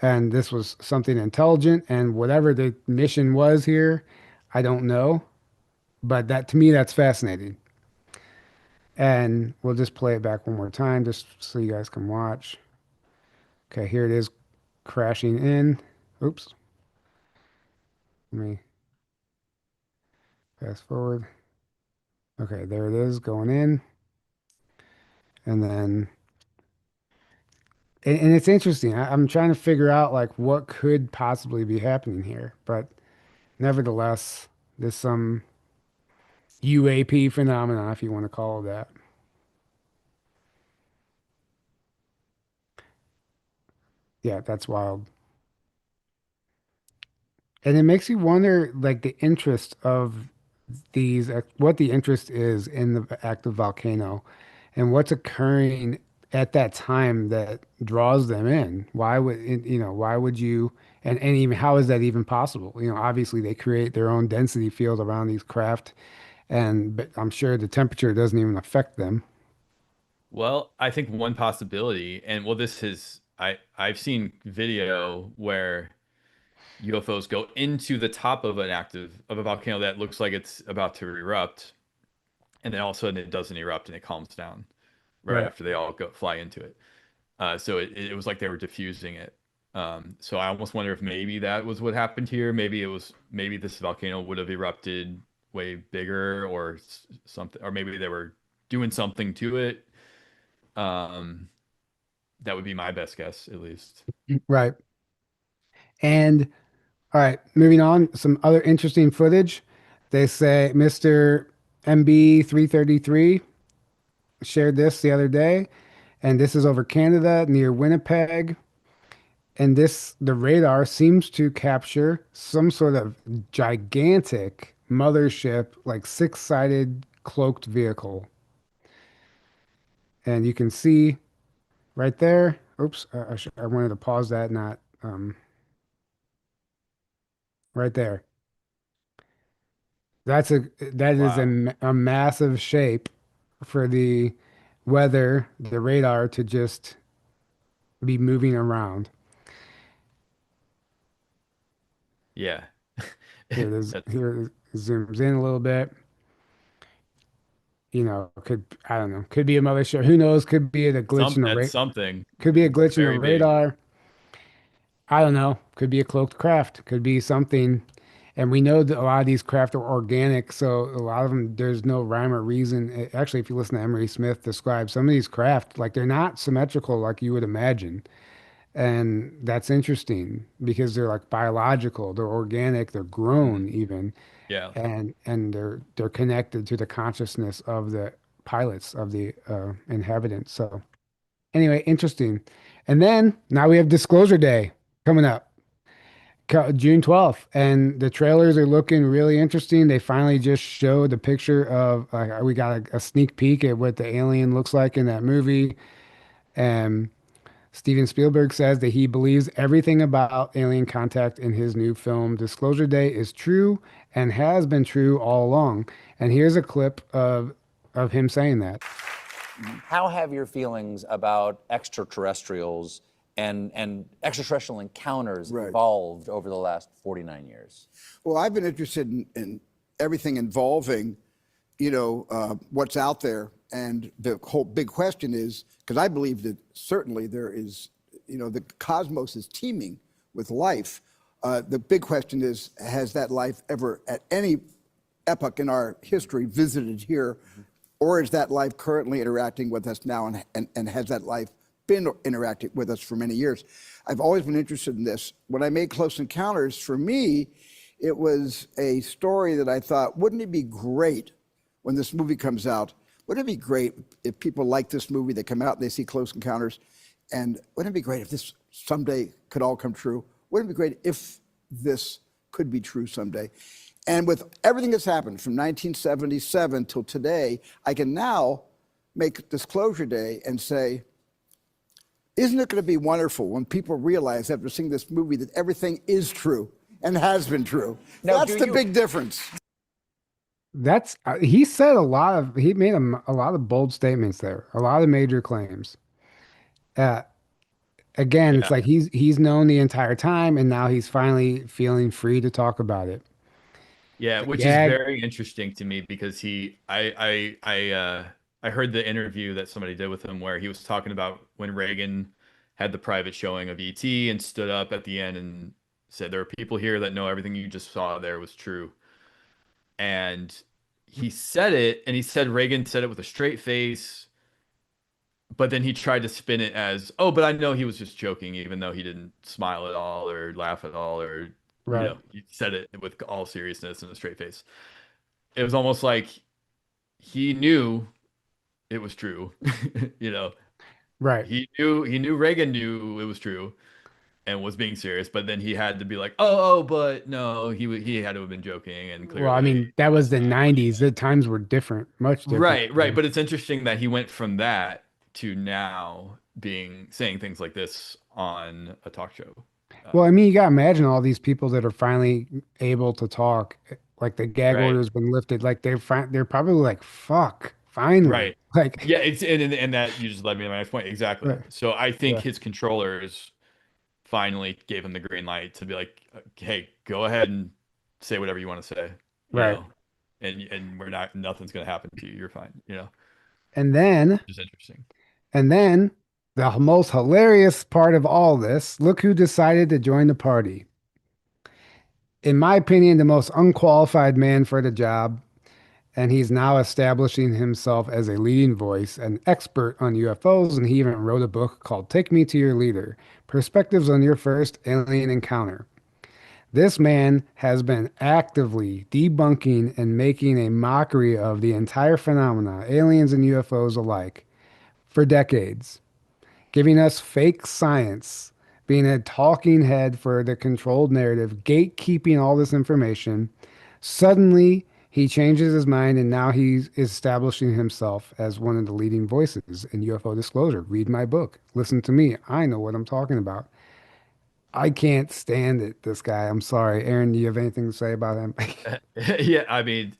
And this was something intelligent, and whatever the mission was here, I don't know. But that to me, that's fascinating. And we'll just play it back one more time just so you guys can watch. Okay, here it is crashing in. Oops. Let me fast forward. Okay, there it is going in. And then, and it's interesting. I'm trying to figure out like what could possibly be happening here. But nevertheless, there's some UAP phenomena, if you want to call it that. Yeah, that's wild. And it makes you wonder, like, the interest of these, what the interest is in the active volcano and what's occurring at that time that draws them in. Why would, why would you, and even how is that even possible? Obviously they create their own density field around these craft, but I'm sure the temperature doesn't even affect them. Well, I think one possibility, and well, I've seen video where UFOs go into the top of a volcano that looks like it's about to erupt, and then all of a sudden it doesn't erupt and it calms down right after they all fly into it. So it was like they were diffusing it. So I almost wonder if maybe that was what happened here. Maybe this volcano would have erupted way bigger or something, or maybe they were doing something to it. That would be my best guess, at least. Right. And all right, moving on, some other interesting footage. They say Mr. MB333 shared this the other day, and this is over Canada near Winnipeg. And the radar seems to capture some sort of gigantic mothership, like six-sided cloaked vehicle. And you can see right there. Oops, I wanted to pause that, not right there. That is a massive shape for the radar to just be moving around. Yeah. Here it is. Here it zooms in a little bit. I don't know. Could be a mothership. Who knows? Could be a glitch in the radar. Something. Could be a glitch in the Very big. radar. I don't know. Could be a cloaked craft. Could be something. And we know that a lot of these craft are organic, so a lot of them, there's no rhyme or reason. Actually, if you listen to Emery Smith describe some of these craft, like they're not symmetrical like you would imagine. And that's interesting because they're like biological, they're organic, they're grown even. Yeah. And they're connected to the consciousness of the pilots, of the inhabitants. So anyway, interesting. And then now we have Disclosure Day coming up. June 12th, and the trailers are looking really interesting. They finally just showed the picture of we got a sneak peek at what the alien looks like in that movie. And Steven Spielberg says that he believes everything about alien contact in his new film Disclosure Day is true and has been true all along. And here's a clip of him saying that. How have your feelings about extraterrestrials and extraterrestrial encounters evolved over the last 49 years? Well, I've been interested in everything involving, what's out there. And the whole big question is, because I believe that certainly there is, the cosmos is teeming with life. The big question is, has that life ever at any epoch in our history visited here? Or is that life currently interacting with us now, and has that life been interacting with us for many years? I've always been interested in this. When I made Close Encounters, for me, it was a story that I thought, wouldn't it be great when this movie comes out? Wouldn't it be great if people like this movie, they come out and they see Close Encounters, and wouldn't it be great if this someday could all come true? Wouldn't it be great if this could be true someday? And with everything that's happened from 1977 till today, I can now make Disclosure Day and say, isn't it going to be wonderful when people realize after seeing this movie that everything is true and has been true. Now, That's do the you- big difference. That's he said he made a lot of bold statements there, a lot of major claims. Uh, Again, it's Yeah. like he's known the entire time, and now he's finally feeling free to talk about it. Yeah, The which is gag, very interesting to me because I heard the interview that somebody did with him where he was talking about when Reagan had the private showing of ET and stood up at the end and said there are people here that know everything you just saw there was true. And he said it, and he said Reagan said it with a straight face, but then he tried to spin it as, oh, but I know he was just joking, even though he didn't smile at all or laugh at all, or right, he said it with all seriousness and a straight face. It was almost like he knew it was true. you know, right. he knew Reagan knew it was true and was being serious, but then he had to be like, oh, but no, he had to have been joking, and Well, I clearly mean, that was the 90s. The times were different, much different. right. But it's interesting that he went from that to now saying things like this on a talk show. Well, I mean, you gotta imagine all these people that are finally able to talk. Like the gag Right. order's been lifted. Like they're probably like, "Fuck, finally!" Right. Like, Yeah, and that you just led me to my next point. Exactly. right, So I think yeah, his controllers finally gave him the green light to be like, hey, go ahead and say whatever you want to say, right. and nothing's gonna happen to you. You're fine, And then, which is interesting. and then, the most hilarious part of all this. Look who decided to join the party. In my opinion, the most unqualified man for the job. And he's now establishing himself as a leading voice, an expert on UFOs, and he even wrote a book called Take Me to Your Leader: Perspectives on Your First Alien Encounter. This man has been actively debunking and making a mockery of the entire phenomena, aliens and UFOs alike, for decades, giving us fake science, being a talking head for the controlled narrative, gatekeeping all this information. Suddenly, he changes his mind, and now he's establishing himself as one of the leading voices in UFO disclosure. Read my book. Listen to me. I know what I'm talking about. I can't stand it, this guy. I'm sorry. Aaron, do you have anything to say about him? Yeah, I mean,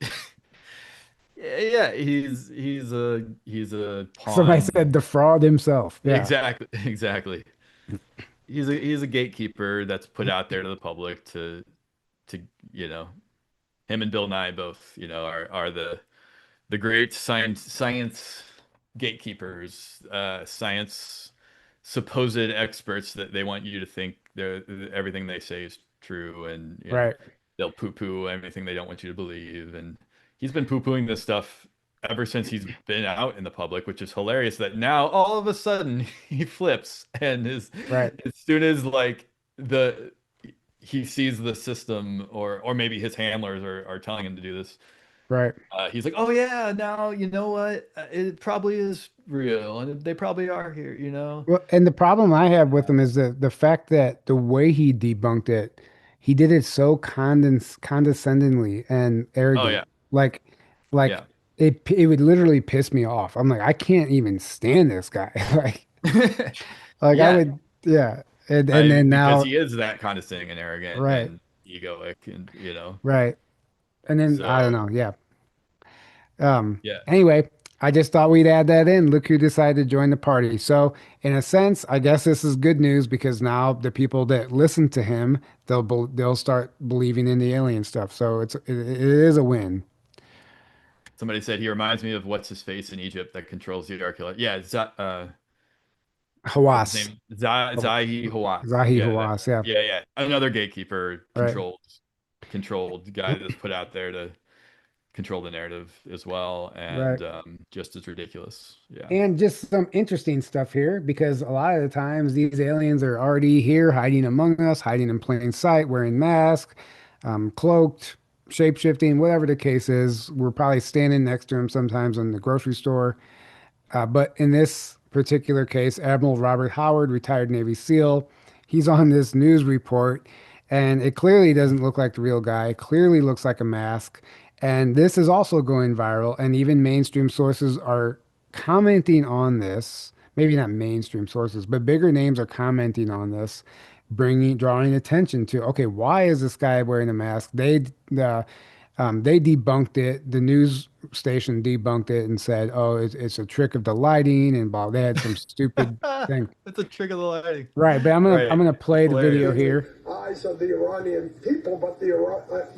yeah, he's a Somebody pawn. said the fraud himself. Yeah. Exactly. He's a gatekeeper that's put out there to the public to him and Bill Nye both, are the great science gatekeepers, science supposed experts that they want you to think everything they say is true, and Right. they'll poo-poo everything they don't want you to believe. And he's been poo-pooing this stuff ever since he's been out in the public, which is hilarious that now all of a sudden he flips and Right. as soon as like he sees the system, or maybe his handlers are telling him to do this. Right. He's like, oh yeah, now you know what? It probably is real, and they probably are here. Well, and the problem I have with him is the fact that the way he debunked it, he did it so condescendingly and Oh arrogant. yeah, Like, like yeah, it would literally piss me off. I'm like, I can't even stand this guy. Like I yeah. would, yeah. And then Because now, he is that condescending and arrogant right, and egoic, and right. And then I don't so know, yeah. yeah. Anyway, I just thought we'd add that in. Look who decided to join the party. So, in a sense, I guess this is good news because now the people that listen to him, they'll start believing in the alien stuff. So it is a win. Somebody said he reminds me of what's his face in Egypt that controls the archaeology. Yeah, what's his Hawass. name? Zahi Hawass. Zahi Yeah, Hawass, yeah. yeah. Another gatekeeper, Right. controlled guy that's put out there to control the narrative as well, Right. and just as ridiculous. Yeah. And just some interesting stuff here because a lot of the times these aliens are already here, hiding among us, hiding in plain sight, wearing masks, cloaked, shape-shifting, whatever the case is. We're probably standing next to them sometimes in the grocery store. But in this particular case, Admiral Robert Howard, retired Navy SEAL, he's on this news report, and it clearly doesn't look like the real guy. It clearly looks like a mask. And this is also going viral, and even mainstream sources are commenting on this. Maybe not mainstream sources, but bigger names are commenting on this. drawing attention to, okay, why is this guy wearing a mask? They debunked it. The news station debunked it and said, "Oh, it's a trick of the lighting," and blah. They had some stupid thing. It's a trick of the lighting. Right, but I'm gonna play the video here. Eyes of the Iranian people, but the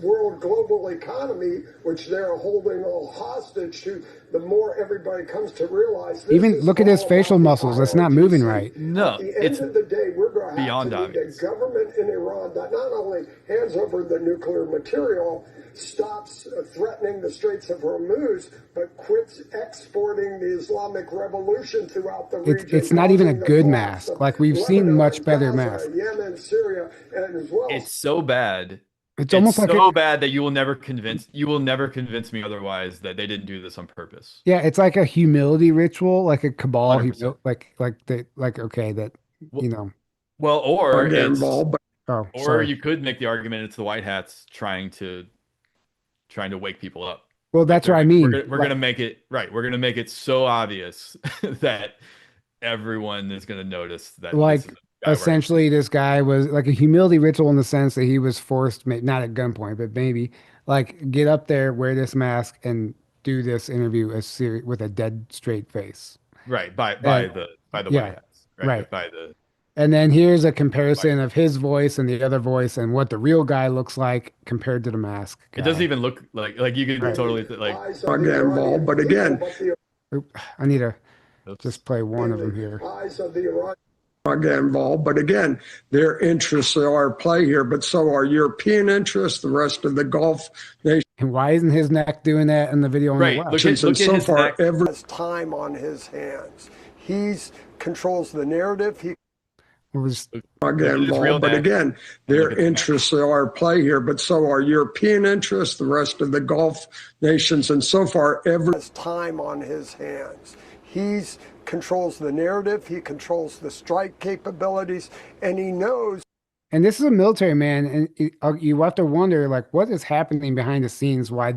world global economy, which they're holding all hostage to. The more everybody comes to realize, this Even is look at his all facial about the muscles; it's not moving IRGC. right. No, At the end it's of the day, we're going to beyond have to need a government in Iran that not only hands over the nuclear material, stops threatening the Straits of Hormuz, but quits exporting the Islamic Revolution throughout the region. It's not even a causing the good collapse mask. of Like we've seen Lebanon, much better Gaza, masks. Yemen, Syria, and as well. It's so bad. It's almost like so bad that you will never convince me otherwise that they didn't do this on purpose. Yeah, it's like a humility ritual, like a cabal, 100%. okay, that you know. Well, or it's, Oh, or sorry. you could make the argument it's the white hats trying to wake people up. Well, that's what I mean. We're gonna make it right. We're gonna make it so obvious that everyone is gonna notice that. Like this is a guy essentially, this guy was like a humility ritual in the sense that he was forced, not at gunpoint, but maybe like get up there, wear this mask, and do this interview with a dead straight face. right by the yeah, white hats, right? By the And then here's a comparison of his voice and the other voice and what the real guy looks like compared to the mask guy. It doesn't even look like you could totally like Again, but again, I need to just play one of them here. eyes of the Iran get involved, but again, their interests are at play here, but so are European interests, the rest of the Gulf nations. And why isn't his neck doing that in the video on the left? And so far, every time on his hands. He's controls the narrative. He again involved, but again, their interests are at play here, but so are European interests, the rest of the Gulf nations, and so far, every time on his hands. He's controls the narrative, he controls the strike capabilities, and he knows. And this is a military man, and you have to wonder, like, what is happening behind the scenes? Why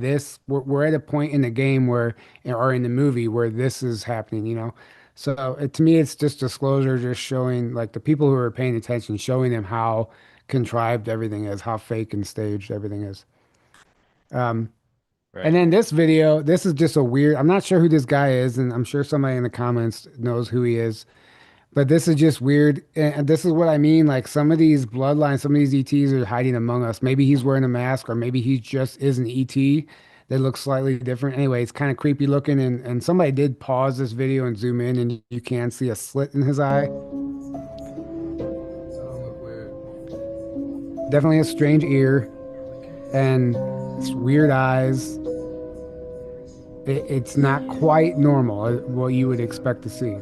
we're at a point in the game or in the movie where this is happening, you know? So to me, it's just disclosure, just showing like the people who are paying attention, showing them how contrived everything is, how fake and staged everything is. And then this video, this is just a weird, I'm not sure who this guy is, and I'm sure somebody in the comments knows who he is, but this is just weird. And this is what I mean. Like some of these bloodlines, some of these ETs are hiding among us. Maybe he's wearing a mask, or maybe he just is an ET that looks slightly different. Anyway, it's kind of creepy looking. And somebody did pause this video and zoom in, and you can see a slit in his eye. Definitely a strange ear and weird eyes. It's not quite normal, what you would expect to see.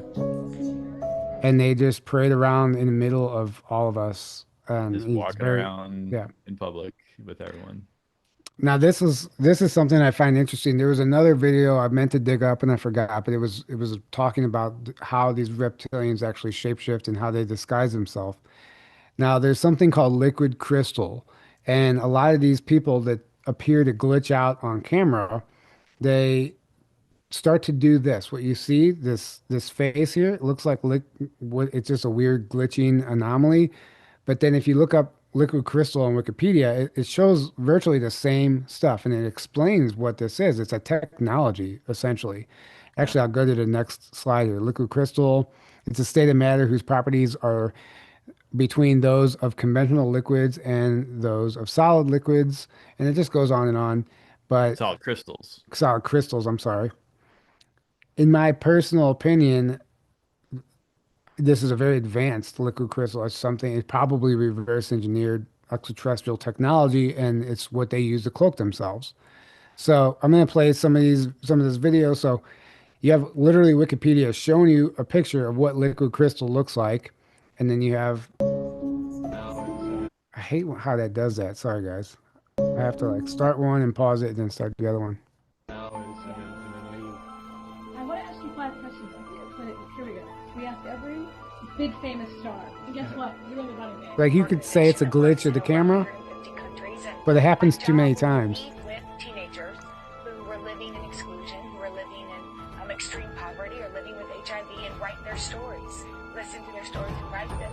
And they just parade around in the middle of all of us. Just walking around in public with everyone. Now this is something I find interesting. There was another video I meant to dig up and I forgot, but it was talking about how these reptilians actually shapeshift and how they disguise themselves. Now there's something called liquid crystal, and a lot of these people that appear to glitch out on camera, they start to do this. What you see, this face here, it looks like it's just a weird glitching anomaly. But then if you look up liquid crystal on Wikipedia, it shows virtually the same stuff, and it explains what this is. It's a technology, essentially. Actually, I'll go to the next slide here. Liquid crystal, it's a state of matter whose properties are between those of conventional liquids and those of solid liquids, and it just goes on and on. But solid crystals, I'm sorry. In my personal opinion, this is a very advanced liquid crystal. It's probably reverse engineered extraterrestrial technology, and it's what they use to cloak themselves. So I'm going to play some of this video. So you have literally Wikipedia showing you a picture of what liquid crystal looks like, and then you have. I hate how that does that. Sorry, guys. I have to like start one and pause it, and then start the other one. I want to ask you 5 questions. Here we go. We asked every big famous star, and guess what? You only got a day. Like you could say it's a glitch of the camera, but it happens too many times. With teenagers who were living in exclusion, who were living in extreme poverty, or living with HIV, and write their stories. Listen to their stories and write them.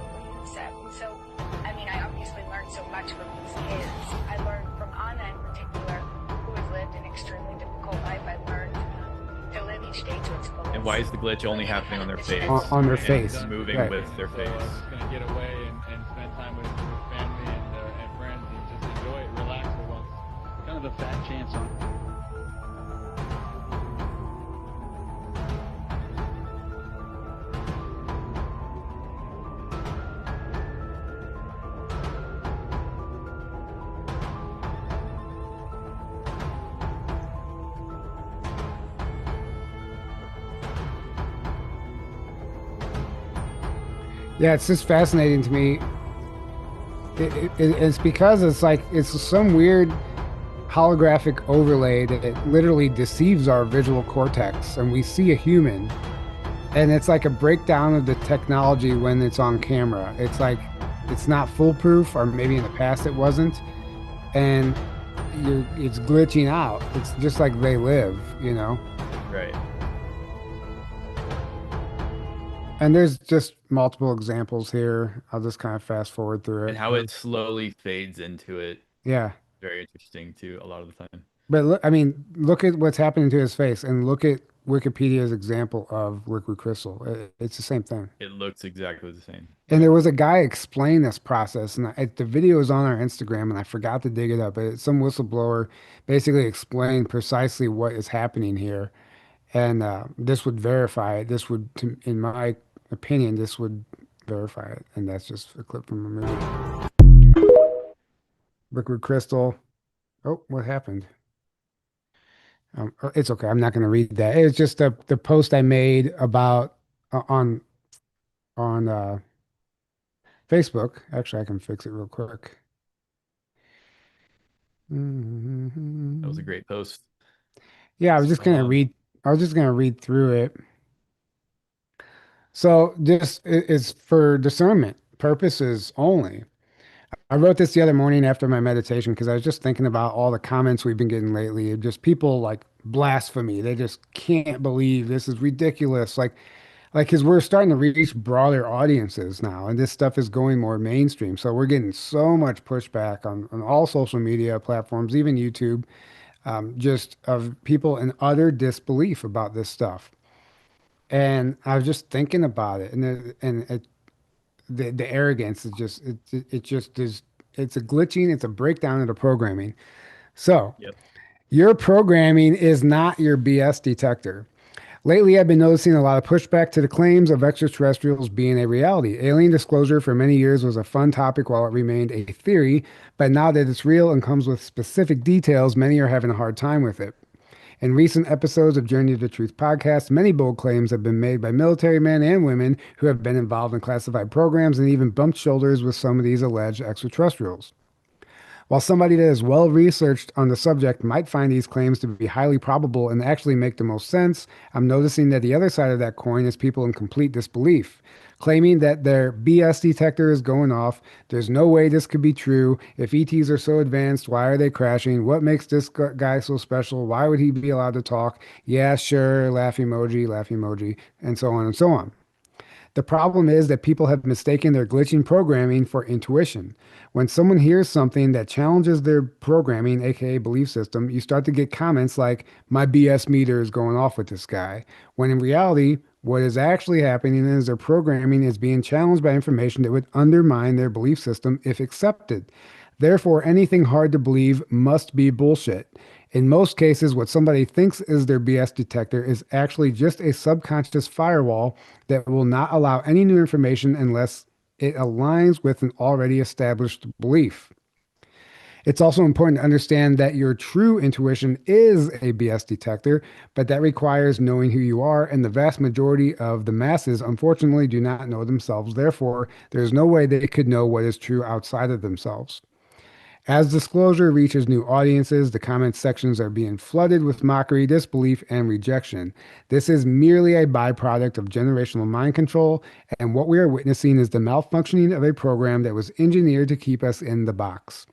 So, I mean, I obviously learned so much from these kids. I learned from Anna in particular, who has lived an extremely difficult life. I learned to live each day to its fullest. And why is the glitch only happening on their face? On their face. Moving Right. with their face. Going to get away and spend time with family and friends and just enjoy it, relax for once. Kind of a fat chance on. Yeah, it's just fascinating to me. It's because it's like it's some weird holographic overlay that literally deceives our visual cortex, and we see a human, and it's like a breakdown of the technology when it's on camera. It's like it's not foolproof, or maybe in the past it wasn't, and it's glitching out. It's just like they live, you know? Right. And there's just multiple examples here. I'll just kind of fast forward through it. And how it slowly fades into it. Yeah. Very interesting too, a lot of the time. But look, I mean, look at what's happening to his face, and look at Wikipedia's example of liquid crystal. It's the same thing. It looks exactly the same. And there was a guy explain this process, and the video is on our Instagram, and I forgot to dig it up. But some whistleblower basically explained precisely what is happening here, and this would verify it. This would, in my opinion, this would verify it. And that's just a clip from a movie. Liquid crystal. Oh, what happened? It's okay. I'm not going to read that. It's just the post I made about on Facebook. Actually, I can fix it real quick. That was a great post. Yeah, I was just going to read through it. So this is for discernment purposes only. I wrote this the other morning after my meditation because I was just thinking about all the comments we've been getting lately. Just people like blasphemy. They just can't believe this is ridiculous. Like, because we're starting to reach broader audiences now, and this stuff is going more mainstream. So we're getting so much pushback on all social media platforms, even YouTube, just of people in utter disbelief about this stuff. And I was just thinking about it, and the arrogance is just it just is. It's a glitching. It's a breakdown of the programming. So your programming is not your BS detector. Lately, I've been noticing a lot of pushback to the claims of extraterrestrials being a reality. Alien disclosure for many years was a fun topic while it remained a theory, but now that it's real and comes with specific details, many are having a hard time with it. In recent episodes of Journey to the Truth podcast, many bold claims have been made by military men and women who have been involved in classified programs and even bumped shoulders with some of these alleged extraterrestrials. While somebody that is well researched on the subject might find these claims to be highly probable and actually make the most sense, I'm noticing that the other side of that coin is people in complete disbelief, claiming that their BS detector is going off. There's no way this could be true. If ETs are so advanced, why are they crashing? What makes this guy so special? Why would he be allowed to talk? Yeah, sure, laugh emoji, and so on and so on. The problem is that people have mistaken their glitching programming for intuition. When someone hears something that challenges their programming, aka belief system, you start to get comments like, my BS meter is going off with this guy. When in reality, what is actually happening is their programming is being challenged by information that would undermine their belief system if accepted. Therefore, anything hard to believe must be bullshit. In most cases, what somebody thinks is their BS detector is actually just a subconscious firewall that will not allow any new information unless it aligns with an already established belief. It's also important to understand that your true intuition is a BS detector, but that requires knowing who you are, and the vast majority of the masses, unfortunately, do not know themselves. Therefore, there's no way they could know what is true outside of themselves. As disclosure reaches new audiences, the comment sections are being flooded with mockery, disbelief, and rejection. This is merely a byproduct of generational mind control, and what we are witnessing is the malfunctioning of a program that was engineered to keep us in the box.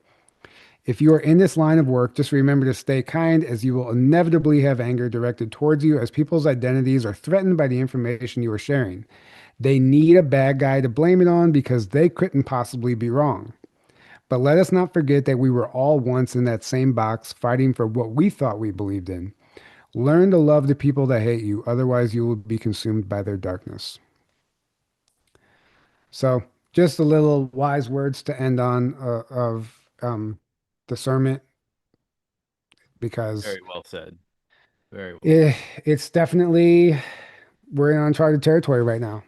If you are in this line of work, just remember to stay kind, as you will inevitably have anger directed towards you as people's identities are threatened by the information you are sharing. They need a bad guy to blame it on because they couldn't possibly be wrong. But let us not forget that we were all once in that same box fighting for what we thought we believed in. Learn to love the people that hate you, otherwise, you will be consumed by their darkness. So, just a little wise words to end on of discernment, because Very well said. Very well. it's definitely, we're in uncharted territory right now.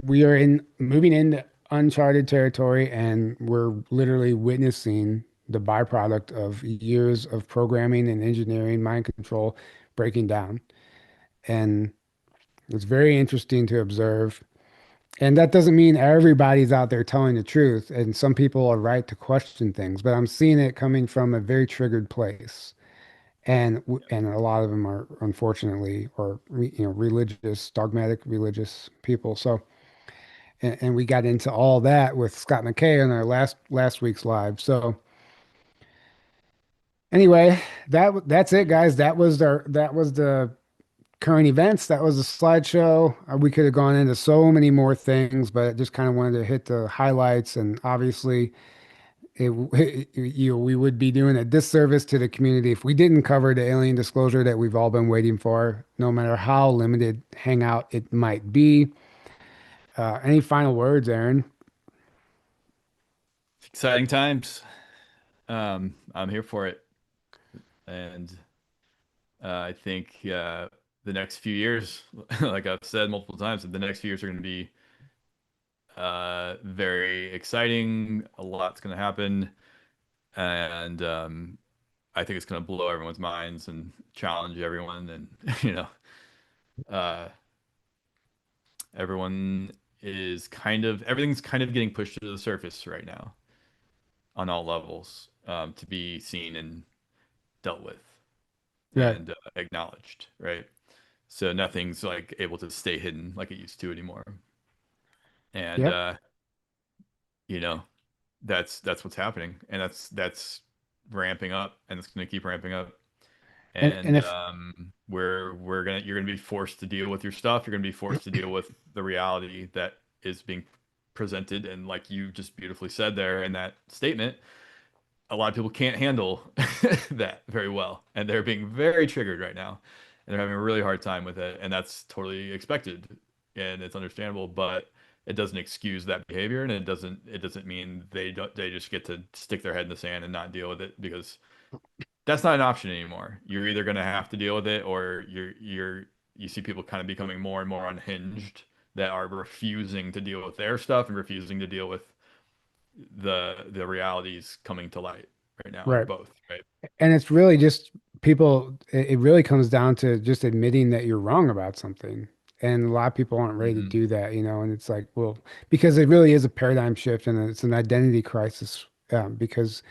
We are moving into uncharted territory, and we're literally witnessing the byproduct of years of programming and engineering, mind control breaking down. And it's very interesting to observe. And that doesn't mean everybody's out there telling the truth. And some people are right to question things, but I'm seeing it coming from a very triggered place. And a lot of them are unfortunately, or religious, dogmatic religious people. So, and we got into all that with Scott McKay on our last week's live. So anyway, that's it, guys. That was the current events. That was a slideshow. We could have gone into so many more things, but I just kind of wanted to hit the highlights. And obviously, we would be doing a disservice to the community if we didn't cover the alien disclosure that we've all been waiting for, no matter how limited hangout it might be. Any final words, Aaron? Exciting times. I'm here for it. And I think the next few years, like I've said multiple times, the next few years are going to be very exciting. A lot's going to happen. And I think it's going to blow everyone's minds and challenge everyone. And, everything's kind of getting pushed to the surface right now on all levels, to be seen and dealt with and acknowledged, right? So nothing's like able to stay hidden like it used to anymore. And that's what's happening, and that's ramping up, and it's going to keep ramping up. And if, you're gonna be forced to deal with your stuff. You're gonna be forced to deal with the reality that is being presented, and like you just beautifully said there in that statement, a lot of people can't handle that very well, and they're being very triggered right now, and they're having a really hard time with it, and that's totally expected, and it's understandable, but it doesn't excuse that behavior, and it doesn't mean they just get to stick their head in the sand and not deal with it, because that's not an option anymore. You're either going to have to deal with it, or you see people kind of becoming more and more unhinged that are refusing to deal with their stuff and refusing to deal with the realities coming to light right now. Right. Both, right? And it's really just people, it really comes down to just admitting that you're wrong about something. And a lot of people aren't ready to do that, and it's like, well, because it really is a paradigm shift, and it's an identity crisis, because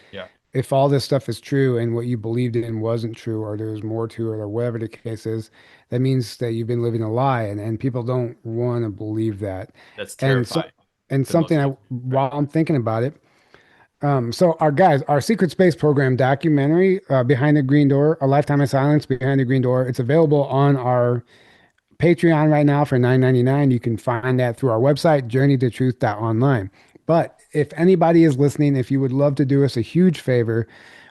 if all this stuff is true and what you believed in wasn't true, or there's more to it, or whatever the case is, that means that you've been living a lie, and people don't want to believe that. That's terrifying. And something while I'm thinking about it, so our Secret Space Program documentary, Behind the Green Door, A Lifetime of Silence Behind the Green Door, it's available on our Patreon right now for $9.99. You can find that through our website, journeytotruth.online. But if anybody is listening, if you would love to do us a huge favor,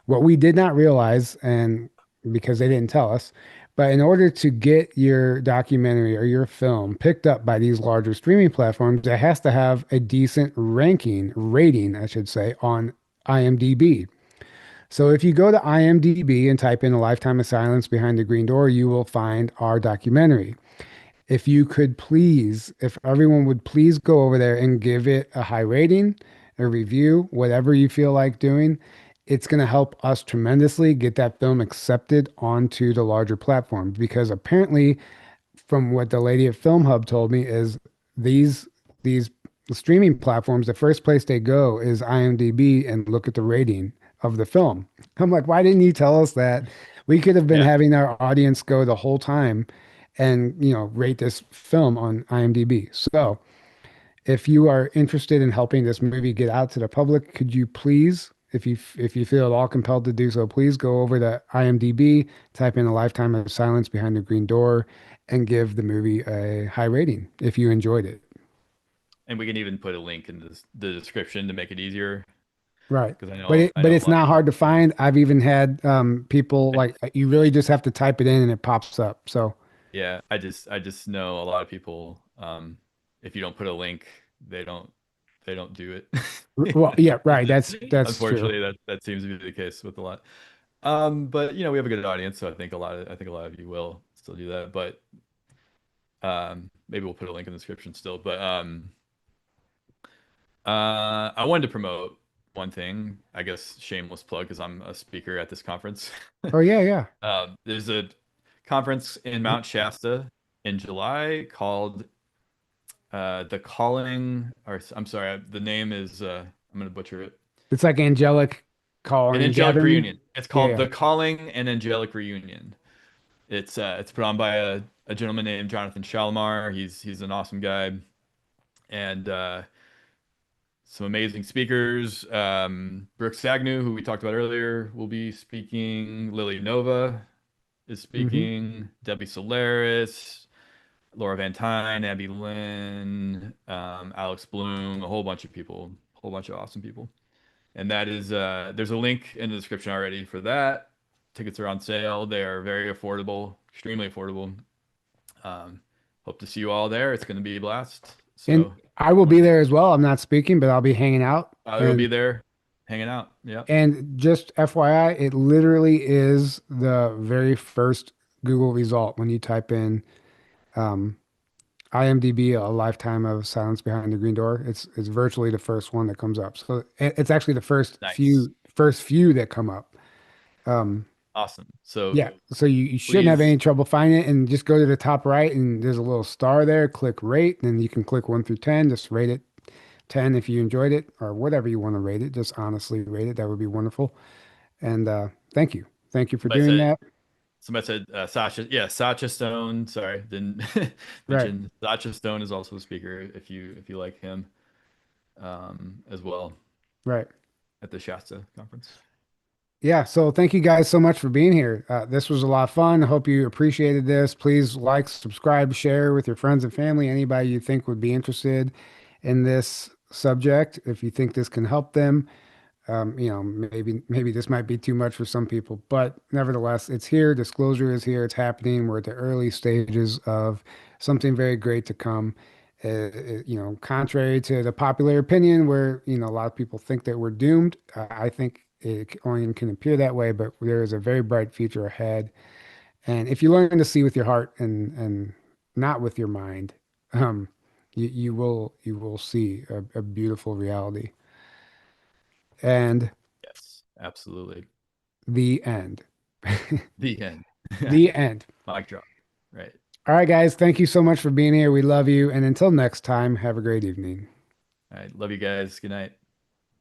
what we did not realize, and because they didn't tell us, but in order to get your documentary or your film picked up by these larger streaming platforms, it has to have a decent rating, I should say, on IMDb. So if you go to IMDb and type in A Lifetime of Silence Behind the Green Door, you will find our documentary. If everyone would please go over there and give it a high rating, a review, whatever you feel like doing, it's going to help us tremendously get that film accepted onto the larger platforms. Because apparently, from what the lady at Film Hub told me, is these streaming platforms, the first place they go is IMDb and look at the rating of the film. I'm like, why didn't you tell us that? We could have been having our audience go the whole time and rate this film on IMDb. So if you are interested in helping this movie get out to the public, could you please, if you feel at all compelled to do so, please go over to IMDb, type in A Lifetime of Silence Behind the Green Door, and give the movie a high rating if you enjoyed it. and we can even put a link in the description to make it easier. Right. Because But it's not hard to find. I've even had people like you really just have to type it in and it pops up. So yeah, I just know a lot of people. If you don't put a link, they don't do it. well, yeah, right. That's true. Unfortunately, that seems to be the case with a lot. But we have a good audience, so I think a lot of you will still do that. But maybe we'll put a link in the description still. But I wanted to promote one thing, I guess shameless plug, because I'm a speaker at this conference. Oh yeah. There's a conference in Mount Shasta in July called The Calling, or I'm sorry, the name is I'm gonna butcher it. It's like Angelic Call An and Angelic Gathering. Reunion. It's called Yeah. The Calling and Angelic Reunion. It's put on by a gentleman named Jonathan Shalimar. He's an awesome guy, and some amazing speakers. Brooks Agnew, who we talked about earlier, will be speaking. Lily Nova is speaking. Debbie Solaris, Laura Van Tyne, Abby Lynn, Alex Bloom, a whole bunch of people, a whole bunch of awesome people. And that is, there's a link in the description already for that. Tickets are on sale. They are very affordable, extremely affordable. Hope to see you all there. It's going to be a blast. So And I will be there as well. I'm not speaking, but I'll be hanging out. I will be there hanging out. Yeah. And just FYI, it literally is the very first Google result when you type in IMDb, A Lifetime of Silence Behind the Green Door. It's virtually the first one that comes up. So it's actually the first few that come up. Awesome. So yeah, so you shouldn't have any trouble finding it, and just go to the top right and there's a little star there, click rate, and you can click 1 through 10, just rate it 10 if you enjoyed it, or whatever you want to rate it, just honestly rate it. That would be wonderful. And thank you for doing that. Somebody said Sasha. Yeah, Sasha Stone. Sorry, didn't mention. Sasha Stone is also a speaker if you like him as well. Right. At the Shasta conference. Yeah, so thank you guys so much for being here. This was a lot of fun. I hope you appreciated this. Please like, subscribe, share with your friends and family, anybody you think would be interested in this subject. If you think this can help them, maybe this might be too much for some people, but nevertheless, it's here. Disclosure is here. It's happening. We're at the early stages of something very great to come. Contrary to the popular opinion where, a lot of people think that we're doomed, I think it only can appear that way, but there is a very bright future ahead. And if you learn to see with your heart and not with your mind, you will see a beautiful reality. And yes, absolutely. The end. The end. The end. Mic drop. Right. All right, guys. Thank you so much for being here. We love you. And until next time, have a great evening. All right. Love you guys. Good night.